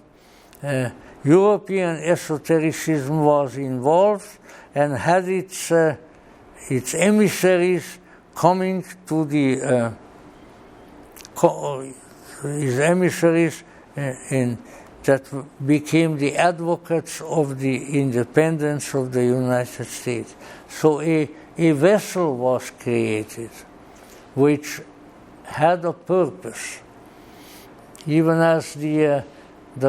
European esotericism was involved and had its emissaries coming to the that became the advocates of the independence of the United States. So a vessel was created which had a purpose, even as the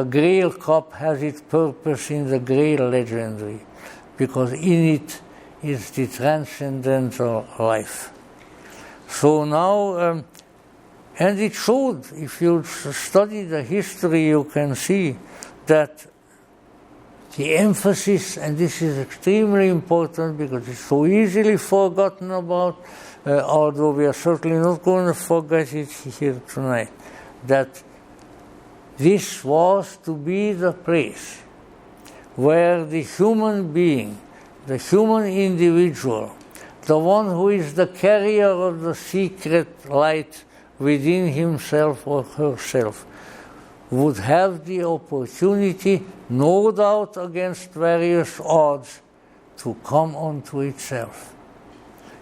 Grail cup has its purpose in the Grail legendary, because in it is the transcendental life. So now, and it showed, if you study the history, you can see that the emphasis, and this is extremely important because it's so easily forgotten about, although we are certainly not going to forget it here tonight, that this was to be the place where the human being, the human individual, the one who is the carrier of the secret light within himself or herself, would have the opportunity, no doubt against various odds, to come unto itself.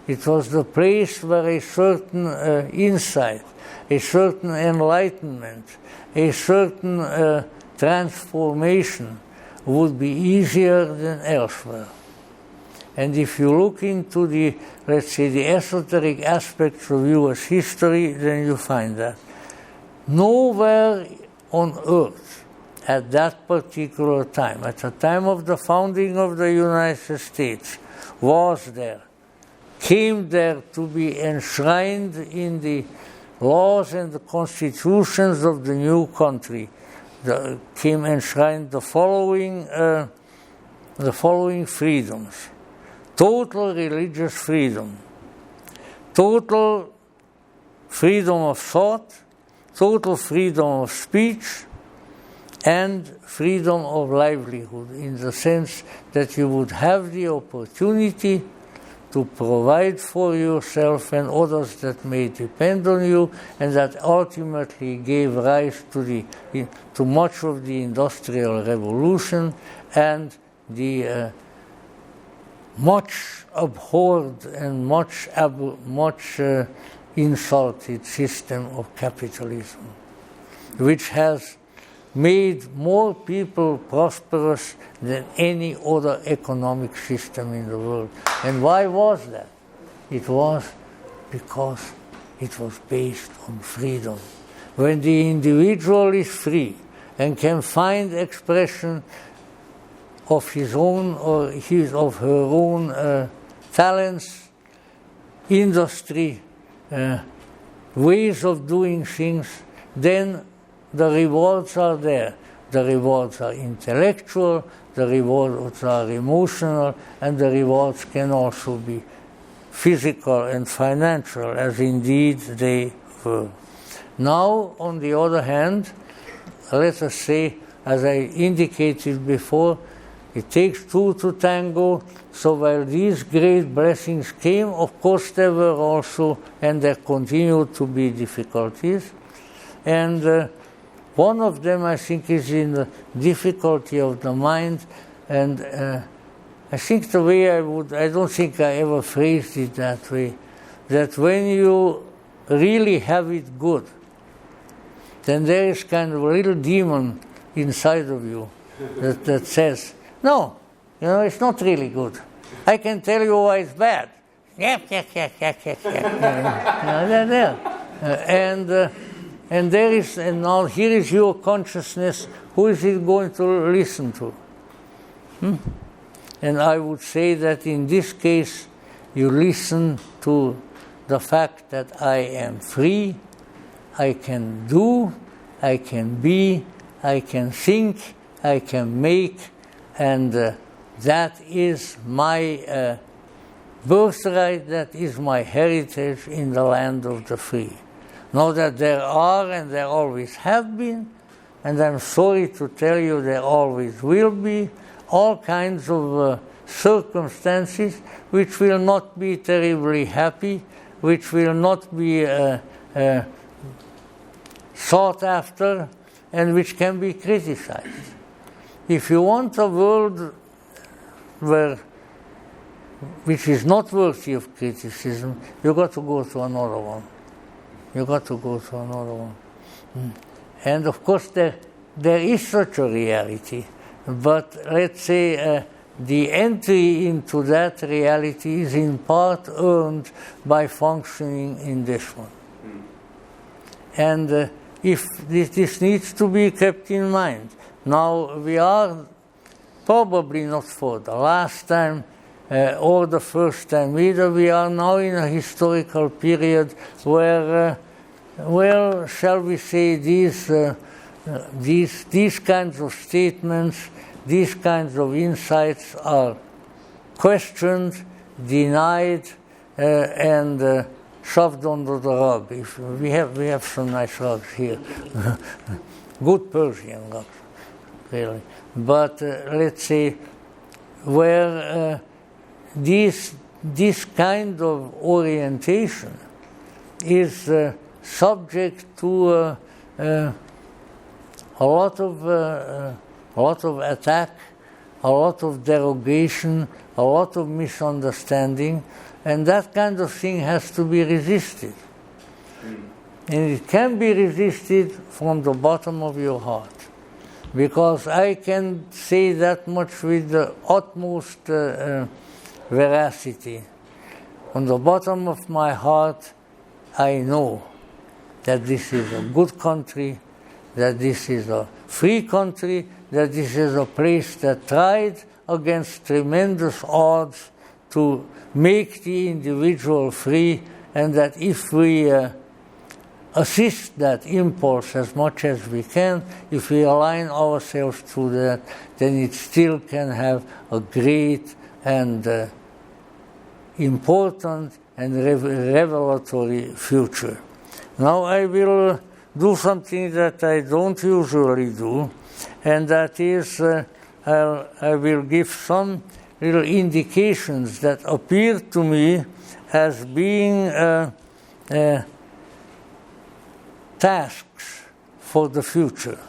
It was the place where a certain insight, a certain enlightenment, a certain transformation would be easier than elsewhere. And if you look into the, let's say, the esoteric aspects of US history, then you find that. Nowhere on earth at that particular time, at the time of the founding of the United States, came there to be enshrined in the laws and the constitutions of the new country, came enshrined the following freedoms: total religious freedom, total freedom of thought, total freedom of speech, and freedom of livelihood, in the sense that you would have the opportunity to provide for yourself and others that may depend on you, and that ultimately gave rise to much of the Industrial Revolution and the much abhorred and much insulted system of capitalism, which has made more people prosperous than any other economic system in the world. And why was that? It was because it was based on freedom. When the individual is free and can find expression of his own or of her own talents, industry, ways of doing things, then the rewards are there. The rewards are intellectual, the rewards are emotional, and the rewards can also be physical and financial, as indeed they were. Now, on the other hand, let us say, as I indicated before, it takes two to tango. So while these great blessings came, of course there were also, and there continue to be, difficulties. And one of them, I think, is in the difficulty of the mind. And I think the way I don't think I ever phrased it that way, that when you really have it good, then there is kind of a little demon inside of you that says, no, it's not really good. I can tell you why it's bad. And there is, and now here is your consciousness. Who is it going to listen to? And I would say that in this case, you listen to the fact that I am free, I can do, I can be, I can think, I can make, and that is my birthright, that is my heritage in the land of the free. Know that there are, and there always have been, and I'm sorry to tell you there always will be, all kinds of circumstances which will not be terribly happy, which will not be sought after, and which can be criticized. If you want a world which is not worthy of criticism, you've got to go to another one. You've got to go to another one. And of course there is such a reality, but let's say the entry into that reality is in part earned by functioning in this one. And if this needs to be kept in mind. Now we are probably not for the last time or the first time either. We are now in a historical period where, well, shall we say, these kinds of statements, these kinds of insights are questioned, denied, and shoved under the rug. We have some nice rugs here, good Persian rugs, really. But let's say where this kind of orientation is subject to a lot of attack, a lot of derogation, a lot of misunderstanding, and that kind of thing has to be resisted. And it can be resisted from the bottom of your heart. Because I can say that much with the utmost veracity. On the bottom of my heart, I know that this is a good country, that this is a free country, that this is a place that tried against tremendous odds to make the individual free, and that if we assist that impulse as much as we can, if we align ourselves to that, then it still can have a great and important and revelatory future. Now I will do something that I don't usually do, and that is I will give some little indications that appear to me as being tasks for the future.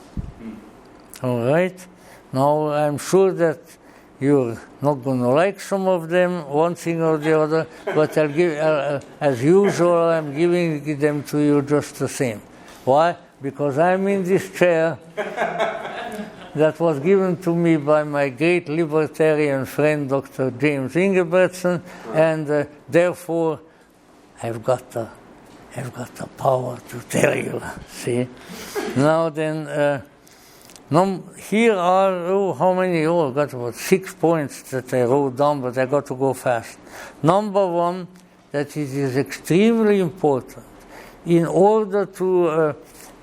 All right? Now I'm sure that you're not going to like some of them, one thing or the other, but I'll give, as usual, I'm giving them to you just the same. Why? Because I'm in this chair that was given to me by my great libertarian friend, Dr. James Ingebretson, and therefore I've got the power to tell you. See? Now then, here are, how many? I got about 6 points that I wrote down, but I got to go fast. Number one, that it is extremely important in order to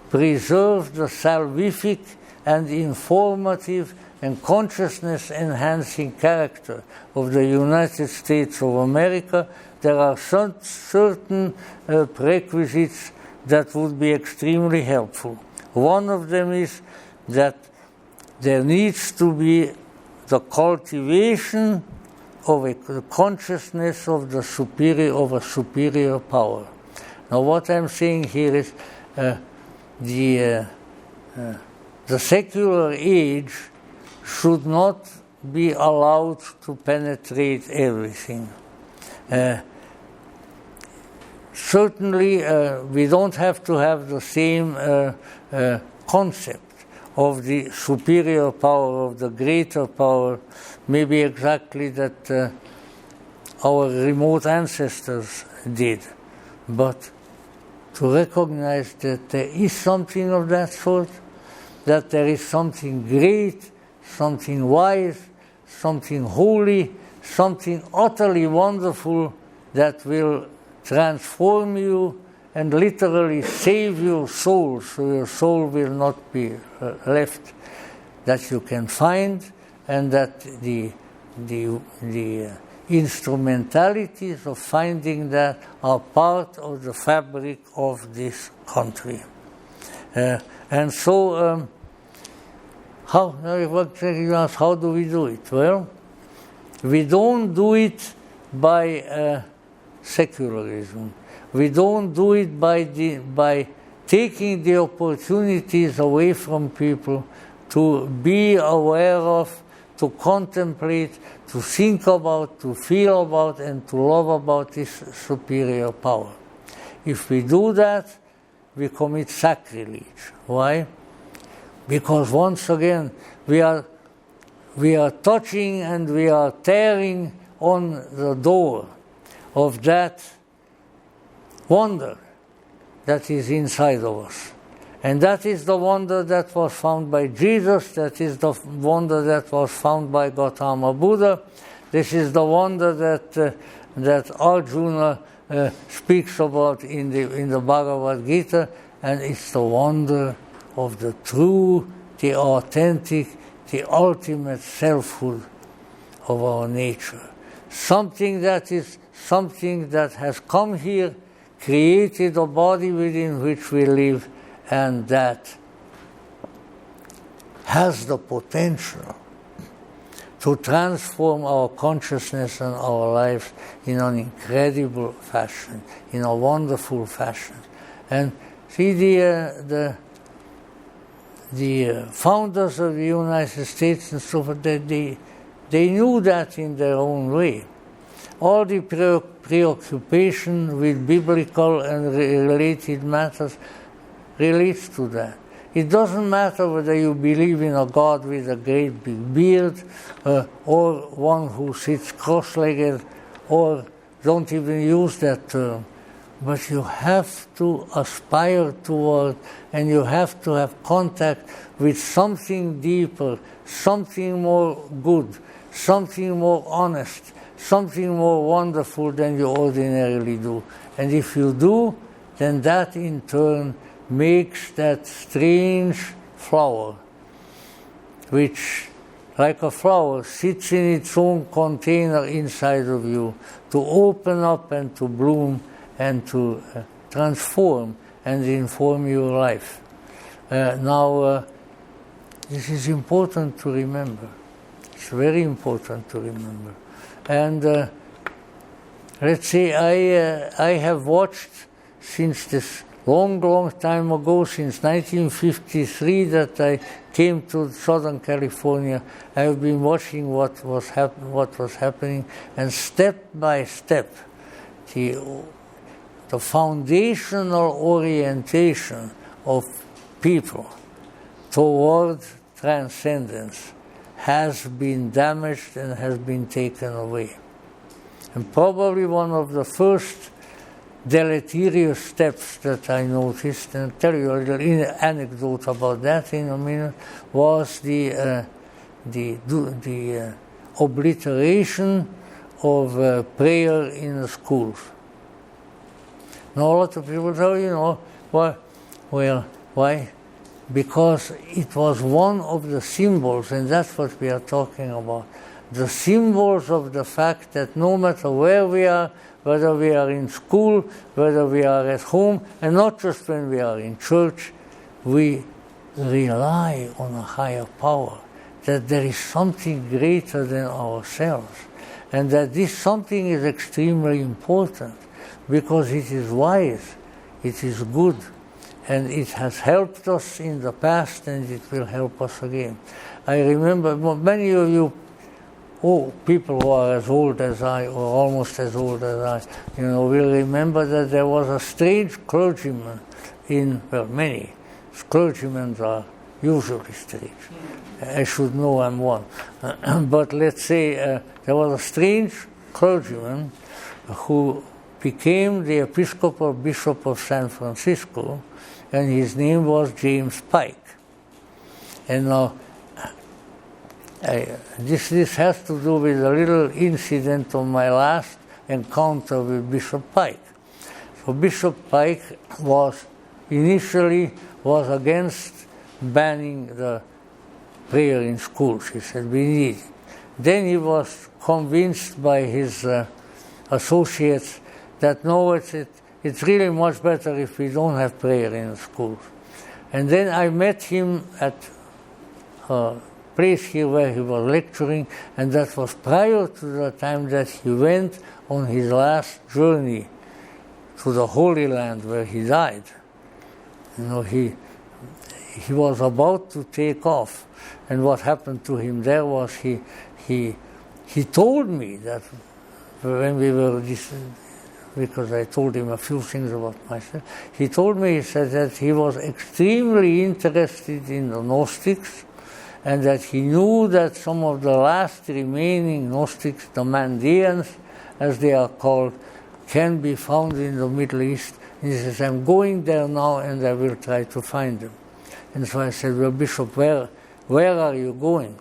preserve the salvific and informative and consciousness-enhancing character of the United States of America. There are certain prerequisites that would be extremely helpful. One of them is that there needs to be the cultivation of a consciousness of a superior power. Now, what I'm saying here is the secular age should not be allowed to penetrate everything. Certainly, we don't have to have the same concept of the superior power, of the greater power, maybe exactly that our remote ancestors did. But to recognize that there is something of that sort, that there is something great, something wise, something holy, something utterly wonderful that will transform you and literally save your soul, so your soul will not be left, that you can find, and that the instrumentalities of finding that are part of the fabric of this country. And so, you ask, how do we do it? Well, we don't do it by secularism. We don't do it by taking the opportunities away from people to be aware of, to contemplate, to think about, to feel about, and to love about this superior power. If we do that, we commit sacrilege. Why? Because once again, we are touching and we are tearing on the door of that wonder that is inside of us. And that is the wonder that was found by Jesus, that is the wonder that was found by Gautama Buddha. This is the wonder that Arjuna speaks about in the Bhagavad Gita, and it's the wonder of the true, the authentic, the ultimate selfhood of our nature. Something that has come here, created a body within which we live, and that has the potential to transform our consciousness and our lives in an incredible fashion, in a wonderful fashion. And see, the founders of the United States and so forth, they knew that in their own way. All the preoccupation with biblical and related matters relates to that. It doesn't matter whether you believe in a God with a great big beard, or one who sits cross-legged, or don't even use that term. But you have to aspire toward, and you have to have contact with something deeper, something more good, something more honest, something more wonderful than you ordinarily do. And if you do, then that in turn makes that strange flower, which, like a flower, sits in its own container inside of you, to open up and to bloom and to transform and inform your life. Now, this is important to remember. It's very important to remember. And let's say I have watched since this long time ago, since 1953 that I came to Southern California, I have been watching what was happening, and step by step, the foundational orientation of people toward transcendence has been damaged and has been taken away. And probably one of the first deleterious steps that I noticed, and I'll tell you a little anecdote about that in a minute, was the obliteration of prayer in the schools. Now a lot of people tell, why? Because it was one of the symbols, and that's what we are talking about, the symbols of the fact that no matter where we are, whether we are in school, whether we are at home, and not just when we are in church, we rely on a higher power, that there is something greater than ourselves, and that this something is extremely important, because it is wise, it is good, and it has helped us in the past, and it will help us again. I remember many of you, people who are as old as I, or almost as old as I, will remember that there was a strange clergyman many clergymen are usually strange. I should know I'm one. But let's say there was a strange clergyman who became the Episcopal Bishop of San Francisco, and his name was James Pike. And now, this has to do with a little incident of my last encounter with Bishop Pike. So Bishop Pike initially was against banning the prayer in schools. He said we need it. Then he was convinced by his associates that no, it's really much better if we don't have prayer in the schools. And then I met him at place here where he was lecturing, and that was prior to the time that he went on his last journey to the Holy Land where he died. He was about to take off, and what happened to him there was he told me that when we were because I told him a few things about myself, he said that he was extremely interested in the Gnostics, and that he knew that some of the last remaining Gnostics, the Mandeans, as they are called, can be found in the Middle East. And he says, I'm going there now and I will try to find them. And so I said, well, Bishop, where are you going?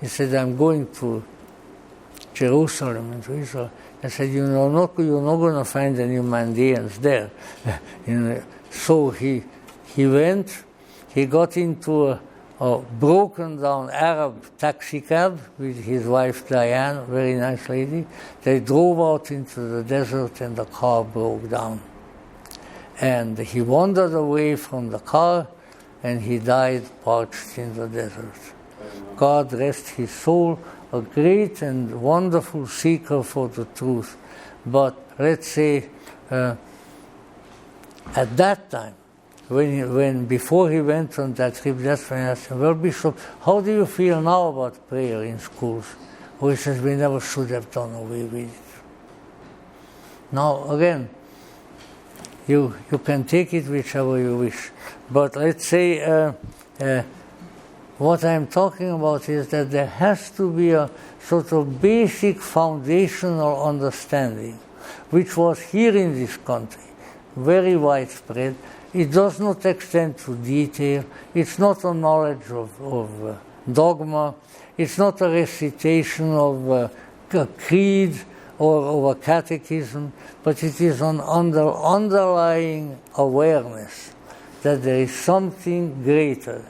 He said, I'm going to Jerusalem and to Israel. I said, you're not going to find any Mandeans there. So he went, he got into a broken down Arab taxi cab with his wife Diane, very nice lady. They drove out into the desert and the car broke down. And he wandered away from the car and he died parched in the desert. God rest his soul, a great and wonderful seeker for the truth. But let's say at that time, before he went on that trip, that's when I asked him, well, Bishop, how do you feel now about prayer in schools? He says, we never should have done away with it. Now, again, you can take it whichever you wish. But let's say what I'm talking about is that there has to be a sort of basic foundational understanding, which was here in this country very widespread. It does not extend to detail. It's not a knowledge of dogma. It's not a recitation of a creed or of a catechism, but it is an underlying awareness that there is something greater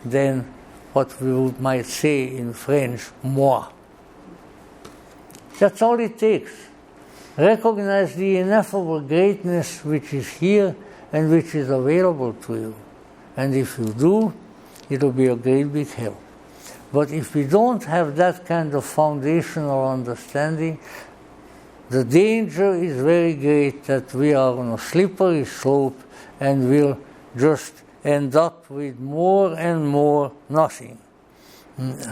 than what we might say in French, moi. That's all it takes. Recognize the ineffable greatness which is here and which is available to you. And if you do, it'll be a great big help. But if we don't have that kind of foundational understanding, the danger is very great that we are on a slippery slope and will just end up with more and more nothing.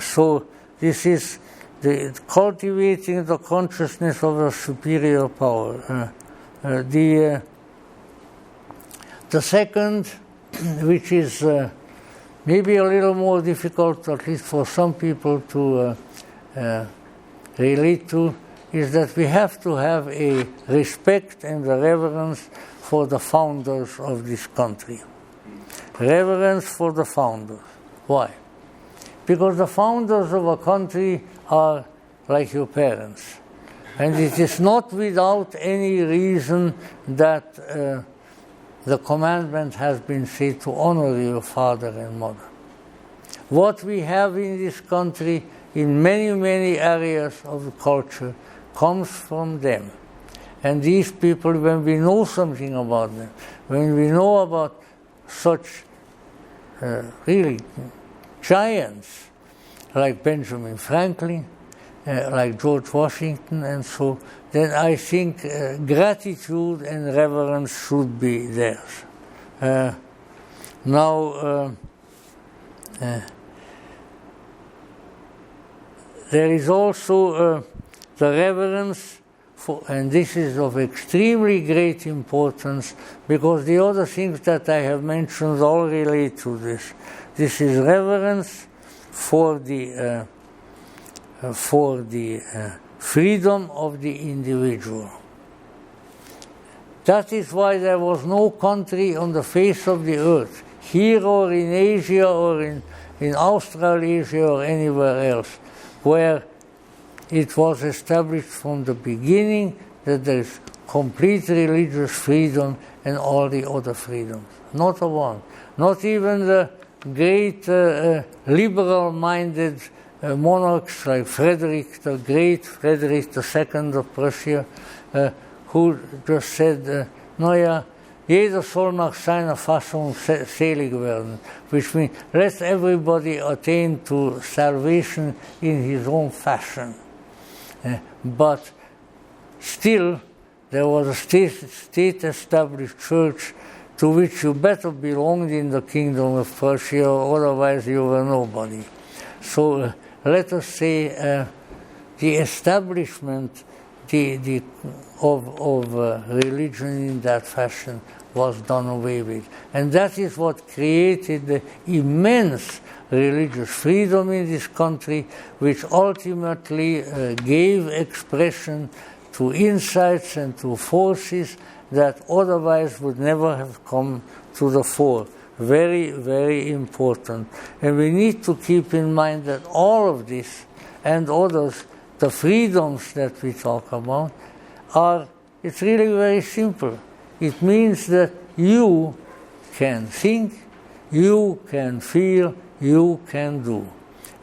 So this is cultivating the consciousness of a superior power. The second, which is maybe a little more difficult, at least for some people, to relate to, is that we have to have a respect and a reverence for the founders of this country. Reverence for the founders. Why? Because the founders of a country are like your parents. And it is not without any reason that the commandment has been said to honor your father and mother. What we have in this country, in many, many areas of the culture, comes from them. And these people, when we know something about them, when we know about such really giants like Benjamin Franklin, like George Washington, and so, then I think gratitude and reverence should be theirs. Now, there is also the reverence for, and this is of extremely great importance, because the other things that I have mentioned all relate to this. This is reverence for the freedom of the individual. That is why there was no country on the face of the earth, here or in Asia or in Australasia or anywhere else, where it was established from the beginning that there is complete religious freedom and all the other freedoms. Not a one. Not even the great liberal-minded monarchs like Frederick the Great, Frederick II of Prussia, who just said, no ja, jeder soll nach seiner Fassung selig werden, which means let everybody attain to salvation in his own fashion. But still, there was a state-established church to which you better belonged in the kingdom of Prussia, otherwise you were nobody. So let us say the establishment of religion in that fashion was done away with. And that is what created the immense religious freedom in this country, which ultimately gave expression to insights and to forces that otherwise would never have come to the fore. Very, very important. And we need to keep in mind that all of this and others, the freedoms that we talk about, it's really very simple. It means that you can think, you can feel, you can do,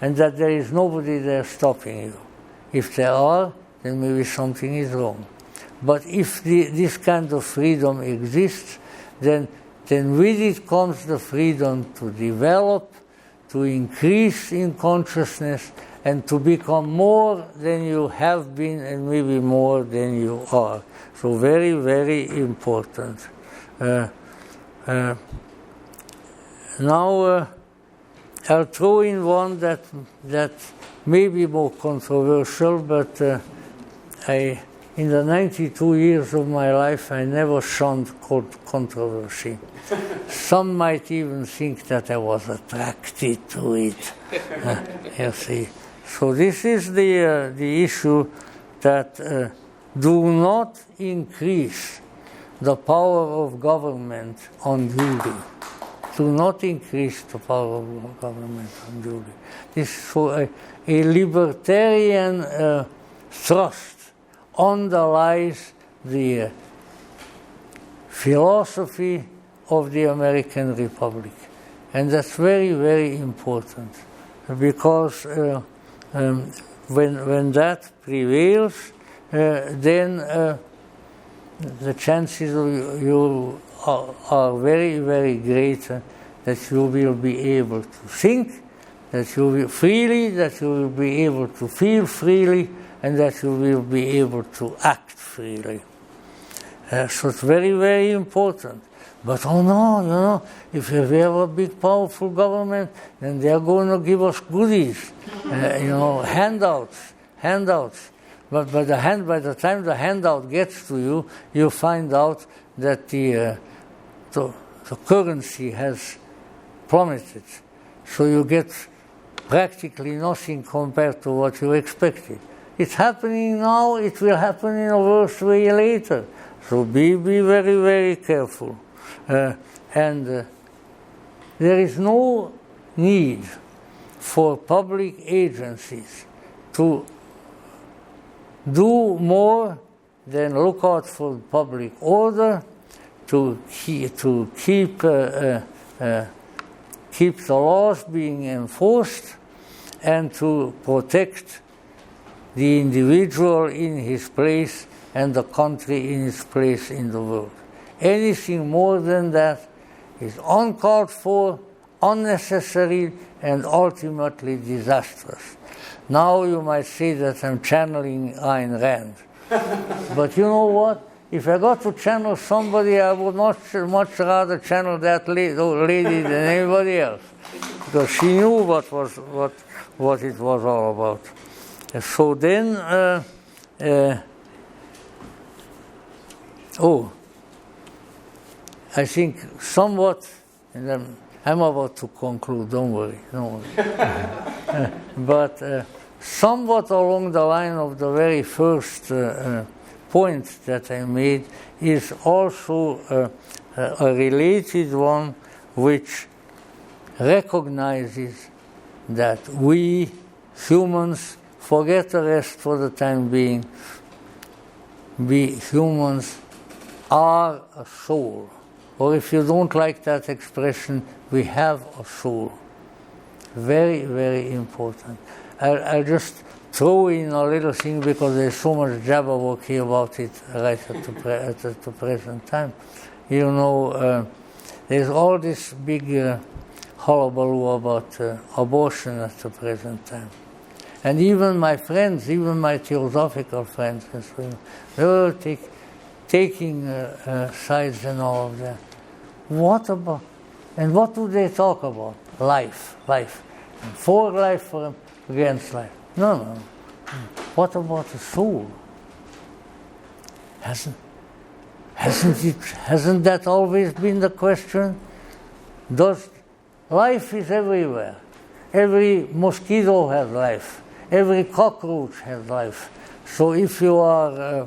and that there is nobody there stopping you. If there are, then maybe something is wrong. But if this kind of freedom exists, then with it comes the freedom to develop, to increase in consciousness, and to become more than you have been and maybe more than you are. So very, very important. Now, I'll throw in one that may be more controversial, but I in the 92 years of my life, I never shunned controversy. Some might even think that I was attracted to it. You see. So this is the issue that do not increase the power of government unduly. Do not increase the power of government unduly. This so a libertarian thrust underlies the philosophy of the American Republic. And that's very, very important, because when that prevails, then the chances of you are very, very great that you will be able to think, that you will freely, that you will be able to feel freely, and that you will be able to act freely. So it's very, very important. But oh no, if we have a big, powerful government, then they are going to give us goodies, handouts. But by the time the handout gets to you, you find out that the currency has plummeted. So you get practically nothing compared to what you expected. It's happening now, it will happen in a worse way later. So be very, very careful. And there is no need for public agencies to do more than look out for public order, to keep the laws being enforced, and to protect the individual in his place and the country in its place in the world. Anything more than that is uncalled for, unnecessary, and ultimately disastrous. Now you might say that I'm channeling Ayn Rand. But you know what? If I got to channel somebody, I would much rather channel that lady than anybody else, because she knew what it was all about. So then, I think somewhat, and I'm about to conclude, don't worry. But somewhat along the line of the very first point that I made is also a related one, which recognizes that we humans, forget the rest for the time being, we humans are a soul. Or if you don't like that expression, we have a soul. Very, very important. I'll just throw in a little thing, because there's so much jabberwocky about it right at the present time. There's all this big hullabaloo about abortion at the present time. And even my friends, even my theosophical friends, they're taking sides and all of that. What about, and what do they talk about? Life. And for life, against life. No. What about the soul? Hasn't that always been the question? Life is everywhere. Every mosquito has life. Every cockroach has life. So if you are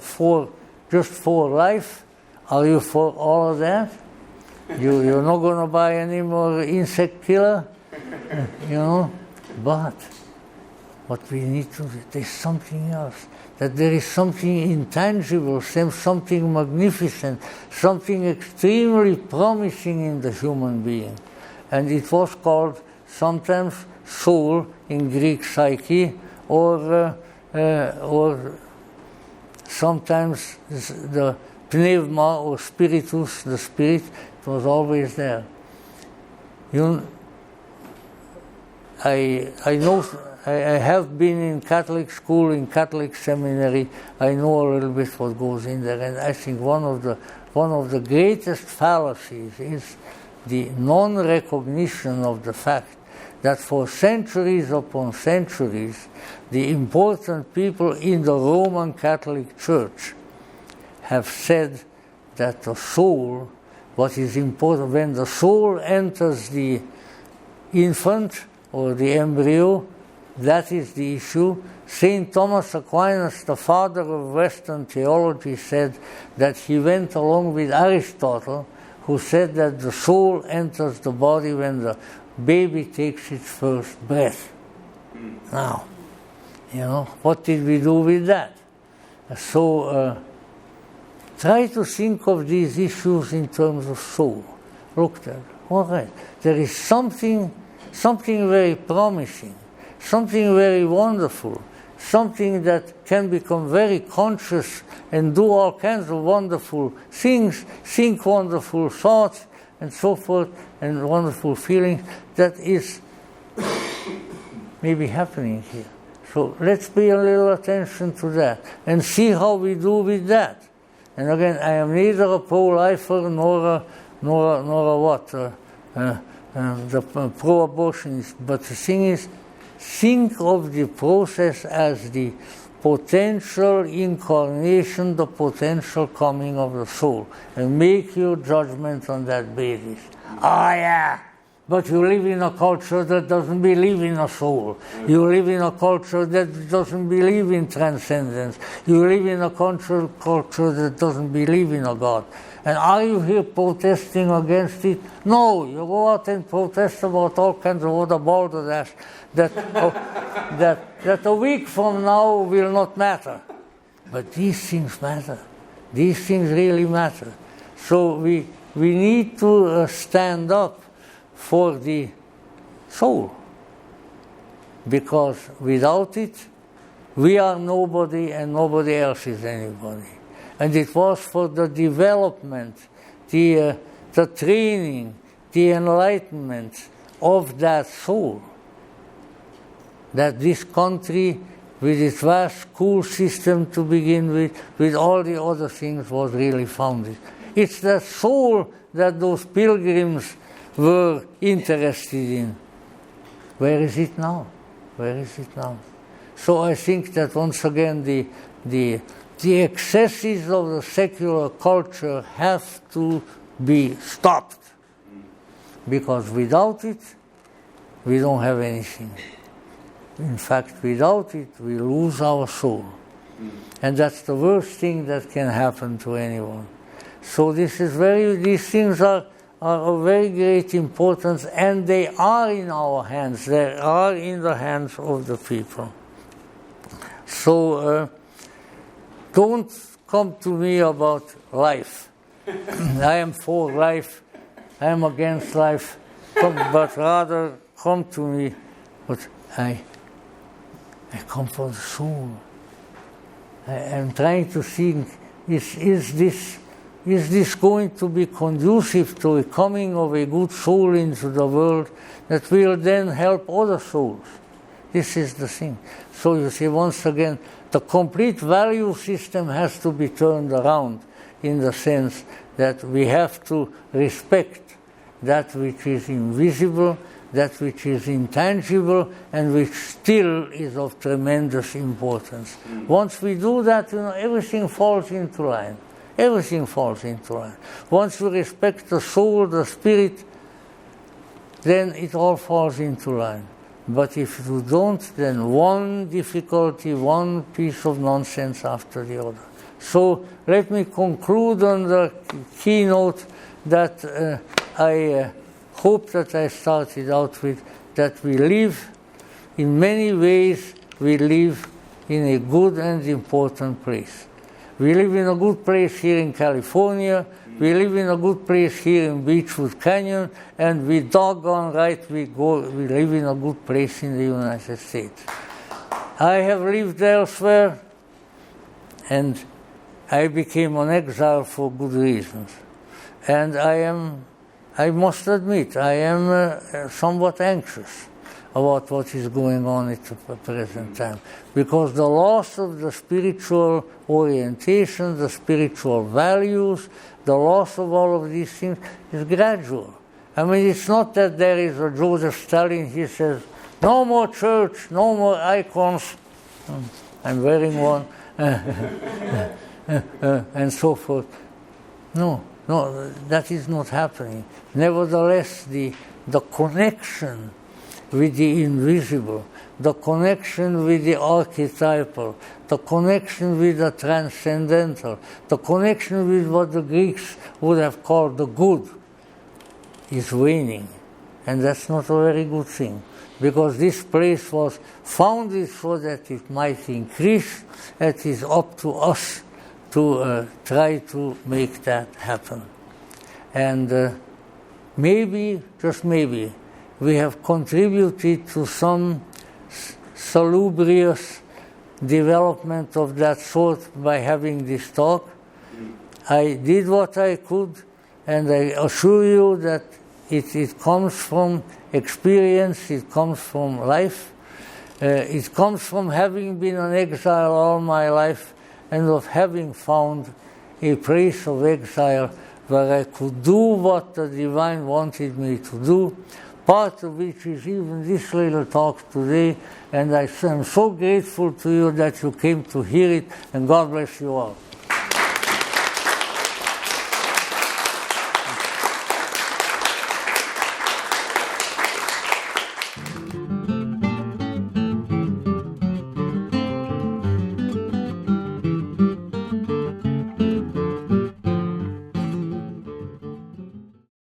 just for life, are you for all of that? You're not going to buy any more insect killer, But what we need to do, there's something else. That there is something intangible, something magnificent, something extremely promising in the human being. And it was called sometimes soul in Greek psyche, or sometimes the pneuma or spiritus, the spirit, it was always there. I know, I have been in Catholic school, in Catholic seminary. I know a little bit what goes in there, and I think one of the greatest fallacies is the non-recognition of the fact that for centuries upon centuries, the important people in the Roman Catholic Church have said that the soul, what is important, when the soul enters the infant or the embryo, that is the issue. St. Thomas Aquinas, the father of Western theology, said that he went along with Aristotle, who said that the soul enters the body when the baby takes its first breath. Now, what did we do with that? So try to think of these issues in terms of soul. Look there. All right. There is something very promising, something very wonderful, something that can become very conscious and do all kinds of wonderful things, think wonderful thoughts, and so forth, and wonderful feelings that is maybe happening here. So let's pay a little attention to that and see how we do with that. And again, I am neither a pro-lifer nor the pro-abortionist. But the thing is, think of the process as the potential incarnation, the potential coming of the soul, and make your judgment on that basis. Yeah. But you live in a culture that doesn't believe in a soul. You live in a culture that doesn't believe in transcendence. You live in a culture that doesn't believe in a God. And are you here protesting against it? No, you go out and protest about all kinds of other balderdash that a week from now will not matter. But these things matter. These things really matter. So we need to stand up for the soul, because without it we are nobody and nobody else is anybody. And it was for the development, the training, the enlightenment of that soul that this country, with its vast school system to begin with all the other things, was really founded. It's that soul that those pilgrims were interested in. Where is it now? Where is it now? So I think that once again the excesses of the secular culture have to be stopped, because without it we don't have anything. In fact, without it we lose our soul, and that's the worst thing that can happen to anyone. So these things are of very great importance, and they are in our hands. They are in the hands of the people. So don't come to me about life. I am for life. I am against life. But rather come to me. But I come for the soul. I am trying to think, is this going to be conducive to a coming of a good soul into the world that will then help other souls? This is the thing. So you see, once again, the complete value system has to be turned around, in the sense that we have to respect that which is invisible, that which is intangible, and which still is of tremendous importance. Once we do that, everything falls into line. Everything falls into line. Once you respect the soul, the spirit, then it all falls into line. But if you don't, then one difficulty, one piece of nonsense after the other. So let me conclude on the keynote that I hope that I started out with, that we live, in many ways, we live in a good and important place. We live in a good place here in California. We live in a good place here in Beechwood Canyon, and we doggone right we live in a good place in the United States. I have lived elsewhere, and I became an exile for good reasons. And I must admit, I am somewhat anxious about what is going on at the present time, because the loss of the spiritual orientation, the spiritual values, the loss of all of these things is gradual. I mean, it's not that there is a Joseph Stalin, he says, no more church, no more icons. I'm wearing one. and so forth. No, that is not happening. Nevertheless, the connection with the invisible, the connection with the archetypal, the connection with the transcendental, the connection with what the Greeks would have called the good, is waning. And that's not a very good thing, because this place was founded so that it might increase. It is up to us to try to make that happen. And maybe, just maybe, we have contributed to some salubrious development of that sort by having this talk. I did what I could, and I assure you that it comes from experience, it comes from life, it comes from having been an exile all my life and of having found a place of exile where I could do what the Divine wanted me to do, part of which is even this little talk today, and I am so grateful to you that you came to hear it, and God bless you all.